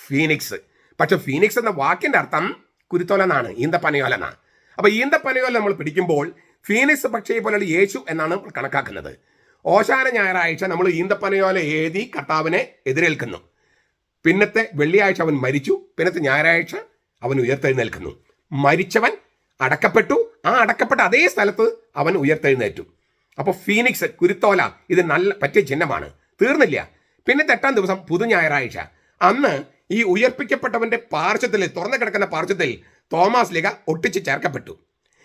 ഫീനിക്സ്. പക്ഷെ ഫീനിക്സ് എന്ന വാക്കിൻ്റെ അർത്ഥം കുരുത്തോല എന്നാണ്, ഈന്തപ്പനയോല എന്നാണ്. അപ്പോൾ ഈന്തപ്പനയോല നമ്മൾ പിടിക്കുമ്പോൾ ഫീനിക്സ് പക്ഷിയെ പോലെയുള്ള യേശു എന്നാണ് കണക്കാക്കുന്നത്. ഓശാന ഞായറാഴ്ച നമ്മൾ ഈന്തപ്പനയോല എഴുതി കർത്താവിനെ എതിരേൽക്കുന്നു. പിന്നത്തെ വെള്ളിയാഴ്ച അവൻ മരിച്ചു, പിന്നത്തെ ഞായറാഴ്ച അവൻ ഉയർത്തെഴുന്നേൽക്കുന്നു. മരിച്ചവൻ അടക്കപ്പെട്ടു, ആ അടക്കപ്പെട്ട അതേ സ്ഥലത്ത് അവൻ ഉയർത്തെഴുന്നേറ്റു. അപ്പോൾ ഫീനിക്സ്, കുരുത്തോല, ഇത് നല്ല പറ്റിയ ചിഹ്നമാണ്. തീർന്നില്ല. പിന്നെ 8-ാം ദിവസം പുതു ഞായറാഴ്ച, അന്ന് ഈ ഉയർപ്പിക്കപ്പെട്ടവന്റെ പാർശ്വത്തിൽ, തുറന്നു കിടക്കുന്ന പാർശ്വത്തിൽ തോമാസ് ലീഗ ഒട്ടിച്ച് ചേർക്കപ്പെട്ടു.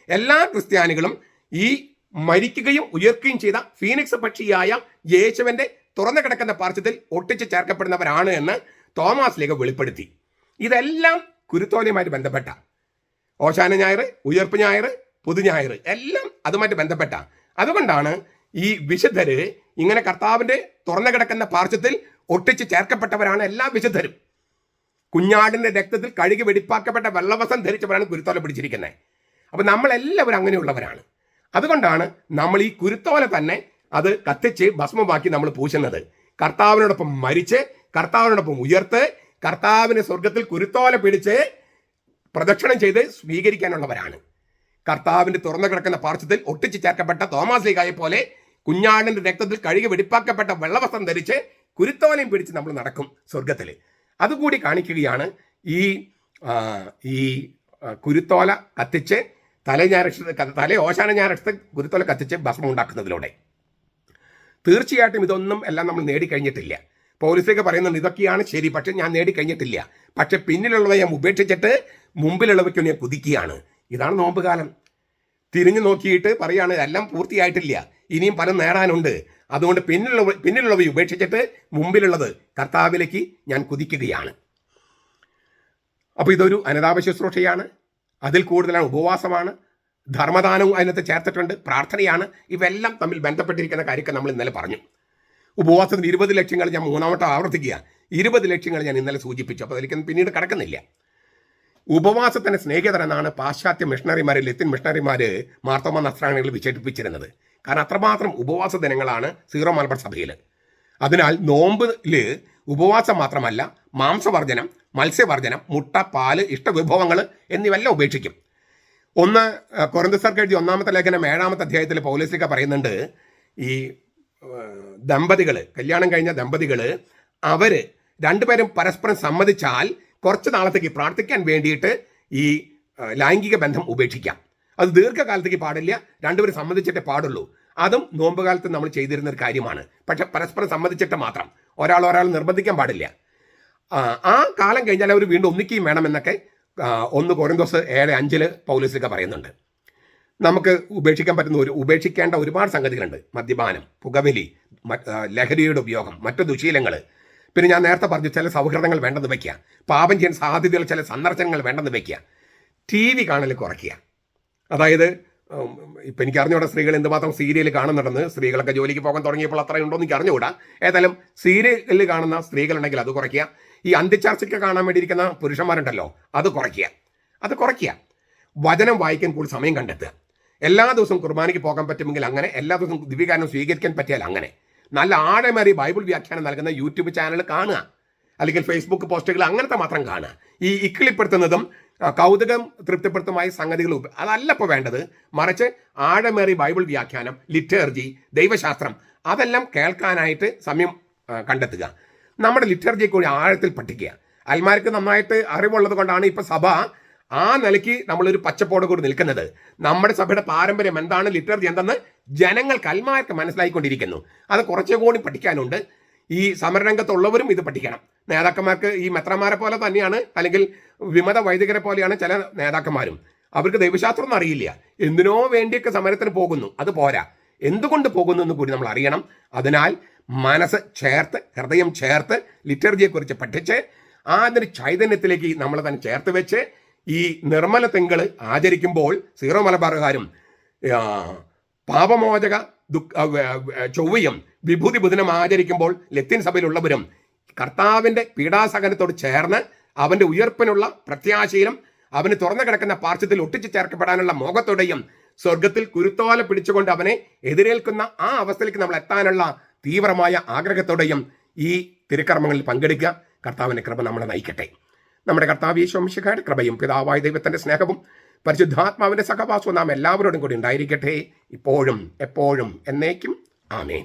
എല്ലാ ക്രിസ്ത്യാനികളും ഈ മരിക്കുകയും ഉയർക്കുകയും ചെയ്ത ഫീനിക്സ് പക്ഷിയായ യേശുവിന്റെ തുറന്നു കിടക്കുന്ന പാർശ്വത്തിൽ ഒട്ടിച്ച് ചേർക്കപ്പെടുന്നവരാണ് എന്ന് തോമാസ് ലീഗ വെളിപ്പെടുത്തി. ഇതെല്ലാം കുരുത്തോലയുമായിട്ട് ബന്ധപ്പെട്ട ഓശാന ഞായർ, ഉയർപ്പ് ഞായർ, പുതുഞായർ എല്ലാം അതുമായിട്ട് ബന്ധപ്പെട്ട. അതുകൊണ്ടാണ് ഈ വിശുദ്ധര് ഇങ്ങനെ കർത്താവിന്റെ തുറന്നു കിടക്കുന്ന പാർശ്വത്തിൽ ഒട്ടിച്ച് ചേർക്കപ്പെട്ടവരാണ് എല്ലാ വിശുദ്ധരും. കുഞ്ഞാടിന്റെ രക്തത്തിൽ കഴുകി വെടിപ്പാക്കപ്പെട്ട വെള്ളവസം ധരിച്ചവരാണ് കുരുത്തോല പിടിച്ചിരിക്കുന്നത്. അപ്പൊ നമ്മളെല്ലാവരും അങ്ങനെയുള്ളവരാണ്. അതുകൊണ്ടാണ് നമ്മൾ ഈ കുരുത്തോല തന്നെ അത് കത്തിച്ച് ഭസ്മമാക്കി നമ്മൾ പൂശുന്നത്. കർത്താവിനോടൊപ്പം മരിച്ച് കർത്താവിനോടൊപ്പം ഉയർത്ത് കർത്താവിന് സ്വർഗത്തിൽ കുരുത്തോല പിടിച്ച് പ്രദക്ഷിണം ചെയ്ത് സ്വീകരിക്കാനുള്ളവരാണ്. കർത്താവിന്റെ തുറന്നു കിടക്കുന്ന പാർശ്വത്തിൽ ഒട്ടിച്ച് ചേർക്കപ്പെട്ട തോമാസ് ലീഗായെ പോലെ കുഞ്ഞാടിന്റെ രക്തത്തിൽ കഴുകി വെടിപ്പാക്കപ്പെട്ട വെള്ളവസ്ത്രം ധരിച്ച് കുരുത്തോലയും പിടിച്ച് നമ്മൾ നടക്കും സ്വർഗത്തിൽ. അതുകൂടി കാണിക്കുകയാണ് ഈ കുരുത്തോല കത്തിച്ച് തലേ ഓശാന ഞായറടുത്ത് കുരുത്തോല കത്തിച്ച് ഭസ്മം ഉണ്ടാക്കുന്നതിലൂടെ. തീർച്ചയായിട്ടും ഇതൊന്നും എല്ലാം നമ്മൾ നേടിക്കഴിഞ്ഞിട്ടില്ല. പൗലോസൊക്കെ പറയുന്നുണ്ട് ഇതൊക്കെയാണ് ശരി, പക്ഷെ ഞാൻ നേടിക്കഴിഞ്ഞിട്ടില്ല. പക്ഷെ പിന്നിലുള്ളവയെ ഞാൻ ഉപേക്ഷിച്ചിട്ട് മുമ്പിലുള്ളവയ്ക്ക് ഞാൻ കുതിക്കുകയാണ്. ഇതാണ് നോമ്പുകാലം. തിരിഞ്ഞു നോക്കിയിട്ട് പറയാണ് എല്ലാം പൂർത്തിയായിട്ടില്ല, ഇനിയും പലതും നേടാനുണ്ട്. അതുകൊണ്ട് പിന്നിലുള്ളവയെ ഉപേക്ഷിച്ചിട്ട് മുമ്പിലുള്ളത് കർത്താവിലേക്ക് ഞാൻ കുതിക്കുകയാണ്. അപ്പോൾ ഇതൊരു അനുതാപ ശുശ്രൂഷയാണ്. അതിൽ കൂടുതലാണ് ഉപവാസമാണ്, ധർമ്മദാനവും അതിനകത്ത് ചേർത്തിട്ടുണ്ട്, പ്രാർത്ഥനയാണ്. ഇവയെല്ലാം തമ്മിൽ ബന്ധപ്പെട്ടിരിക്കുന്ന കാര്യമൊക്കെ നമ്മൾ ഇന്നലെ പറഞ്ഞു. ഉപവാസത്തിന് 20 ലക്ഷ്യങ്ങൾ ഞാൻ മൂന്നാമത്തെ ആവർത്തിക്കുക. 20 ലക്ഷ്യങ്ങൾ ഞാൻ ഇന്നലെ സൂചിപ്പിച്ചു. അപ്പോൾ അതിലേക്ക് പിന്നീട് കടക്കുന്നില്ല. ഉപവാസത്തിന് സ്നേഹിതർ എന്നാണ് പാശ്ചാത്യ മിഷണറിമാർ, ലത്തീൻ മിഷണറിമാർ മാർത്തോമ നസ്രാണികൾ വിശേഷിപ്പിച്ചിരുന്നത്. കാരണം അത്രമാത്രം ഉപവാസ ദിനങ്ങളാണ് സീറോ മലബാർ സഭയിൽ. അതിനാൽ നോമ്പിൽ ഉപവാസം മാത്രമല്ല, മാംസവർജനം, മത്സ്യവർജനം, മുട്ട, പാല്, ഇഷ്ടവിഭവങ്ങൾ എന്നിവയെല്ലാം ഉപേക്ഷിക്കും. കൊരിന്ത്യർക്ക് എഴുതിയ 1-ാമത്തെ ലേഖനം 7-ാമത്തെ അധ്യായത്തിൽ പൗലോസ് പറയുന്നുണ്ട്, ഈ ദമ്പതികൾ, കല്യാണം കഴിഞ്ഞ ദമ്പതികൾ, അവർ രണ്ടുപേരും പരസ്പരം സമ്മതിച്ചാൽ കുറച്ച് നാളത്തേക്ക് പ്രാർത്ഥിക്കാൻ വേണ്ടിയിട്ട് ഈ ലൈംഗിക ബന്ധം ഉപേക്ഷിക്കാം. അത് ദീർഘകാലത്തേക്ക് പാടില്ല, രണ്ടുപേരും സമ്മതിച്ചിട്ടേ പാടുള്ളൂ. അതും നോമ്പ് കാലത്ത് നമ്മൾ ചെയ്തിരുന്ന ഒരു കാര്യമാണ്. പക്ഷെ പരസ്പരം സമ്മതിച്ചിട്ട് മാത്രം, ഒരാൾ നിർബന്ധിക്കാൻ പാടില്ല. ആ കാലം കഴിഞ്ഞാൽ അവർ വീണ്ടും ഒന്നിക്കുകയും വേണമെന്നൊക്കെ 1 കൊരിന്തോസ് 7:5 പൗലോസ് പറയുന്നുണ്ട്. നമുക്ക് ഉപേക്ഷിക്കേണ്ട ഒരുപാട് സംഗതികളുണ്ട്. മദ്യപാനം, പുകവലി, ലഹരിയുടെ ഉപയോഗം, മറ്റു ദുശീലങ്ങൾ. പിന്നെ ഞാൻ നേരത്തെ പറഞ്ഞു ചില സൗഹൃദങ്ങൾ വേണ്ടെന്ന് വയ്ക്കുക, പാപം ചെയ്യാൻ സാധ്യതയുള്ള ചില സന്ദർശനങ്ങൾ വേണ്ടെന്ന് വയ്ക്കുക, TV കാണൽ കുറയ്ക്കുക. അതായത് ഇപ്പം എനിക്ക് അറിഞ്ഞുകൂടാ സ്ത്രീകൾ എന്തുമാത്രം സീരിയൽ കാണുന്നുണ്ടെന്ന്. സ്ത്രീകളൊക്കെ ജോലിക്ക് പോകാൻ തുടങ്ങിയപ്പോൾ അത്ര ഉണ്ടോ എന്ന് എനിക്ക് അറിഞ്ഞുകൂടാ. ഏതായാലും സീരിയലിൽ കാണുന്ന സ്ത്രീകളുണ്ടെങ്കിൽ അത് കുറയ്ക്കുക. ഈ അന്ത്യചർച്ചയ്ക്ക് കാണാൻ വേണ്ടിയിരിക്കുന്ന പുരുഷന്മാരുണ്ടല്ലോ, അത് കുറയ്ക്കുക. വചനം വായിക്കാൻ കൂടുതൽ സമയം കണ്ടെത്തുക. എല്ലാ ദിവസവും കുർബാനയ്ക്ക് പോകാൻ പറ്റുമെങ്കിൽ അങ്ങനെ, എല്ലാ ദിവസവും ദിവ്യകാരണം സ്വീകരിക്കാൻ പറ്റിയാൽ അങ്ങനെ. നല്ല ആഴമേറിയ ബൈബിൾ വ്യാഖ്യാനം നൽകുന്ന യൂട്യൂബ് ചാനൽ കാണുക, അല്ലെങ്കിൽ ഫേസ്ബുക്ക് പോസ്റ്റുകൾ അങ്ങനത്തെ മാത്രം കാണുക. ഈ ഇക്കിളിപ്പെടുത്തുന്നതും കൗതുകം തൃപ്തിപ്പെടുത്തുമായ സംഗതികൾ അതല്ല ഇപ്പോൾ വേണ്ടത്. മറിച്ച് ആഴമേറിയ ബൈബിൾ വ്യാഖ്യാനം, ലിറ്റർജി, ദൈവശാസ്ത്രം അതെല്ലാം കേൾക്കാനായിട്ട് സമയം കണ്ടെത്തുക. നമ്മുടെ ലിറ്റർജിയെ കൂടി ആഴത്തിൽ പഠിക്കുക. അൽമാർക്ക് നന്നായിട്ട് അറിവുള്ളത് കൊണ്ടാണ് ഇപ്പോൾ സഭ ആ നിലയ്ക്ക് നമ്മളൊരു പച്ചപ്പോട് കൂടി നിൽക്കുന്നത്. നമ്മുടെ സഭയുടെ പാരമ്പര്യം എന്താണ്, ലിറ്റർജി എന്തെന്ന് ജനങ്ങൾക്ക് അൽമാർക്ക് മനസ്സിലായിക്കൊണ്ടിരിക്കുന്നു. അത് കുറച്ചുകൂടി പഠിക്കാനുണ്ട്. ഈ സമരരംഗത്തുള്ളവരും ഇത് പഠിക്കണം. നേതാക്കന്മാർക്ക് ഈ മെത്രന്മാരെ പോലെ തന്നെയാണ്, അല്ലെങ്കിൽ വിമത വൈദികരെ പോലെയാണ് ചില നേതാക്കന്മാരും. അവർക്ക് ദൈവശാസ്ത്രം ഒന്നും അറിയില്ല, എന്തിനോ വേണ്ടിയൊക്കെ സമരത്തിന് പോകുന്നു. അത് പോരാ, എന്തുകൊണ്ട് പോകുന്നു എന്ന് കൂടി നമ്മൾ അറിയണം. അതിനാൽ മനസ്സ് ചേർത്ത്, ഹൃദയം ചേർത്ത് ലിറ്റർജിയെക്കുറിച്ച് പഠിച്ച് അതിന് ചൈതന്യത്തിലേക്ക് നമ്മൾ തന്നെ ചേർത്ത് വെച്ച് ഈ നിർമ്മല തിങ്കൾ ആചരിക്കുമ്പോൾ സീറോ മലബാറുകാരും പാപമോചക ചൊവ്വയും വിഭൂതി ബുധനം ആചരിക്കുമ്പോൾ ലത്തീൻ സഭയിലുള്ളവരും കർത്താവിൻ്റെ പീഡാസഹനത്തോട് ചേർന്ന് അവൻ്റെ ഉയർപ്പിനുള്ള പ്രത്യാശയിലും അവന് തുറന്നു കിടക്കുന്ന പാർശ്വത്തിൽ ഒട്ടിച്ചു ചേർക്കപ്പെടാനുള്ള മോഹത്തോടെയും സ്വർഗത്തിൽ കുരുത്തോല പിടിച്ചുകൊണ്ട് അവനെ എതിരേൽക്കുന്ന ആ അവസ്ഥയിലേക്ക് നമ്മൾ എത്താനുള്ള തീവ്രമായ ആഗ്രഹത്തോടെയും ഈ തിരുക്കർമ്മങ്ങളിൽ പങ്കെടുക്കുക. കർത്താവിൻ്റെ കൃപ നമ്മളെ നയിക്കട്ടെ. നമ്മുടെ കർത്താവ് യേശു മിശിഹായുടെ കൃപയും പിതാവായ ദൈവത്തിൻ്റെ സ്നേഹവും പരിശുദ്ധാത്മാവിൻ്റെ സഹവാസവും നാം എല്ലാവരോടും കൂടി ഉണ്ടായിരിക്കട്ടെ, ഇപ്പോഴും എപ്പോഴും എന്നേക്കും. ആമേൻ.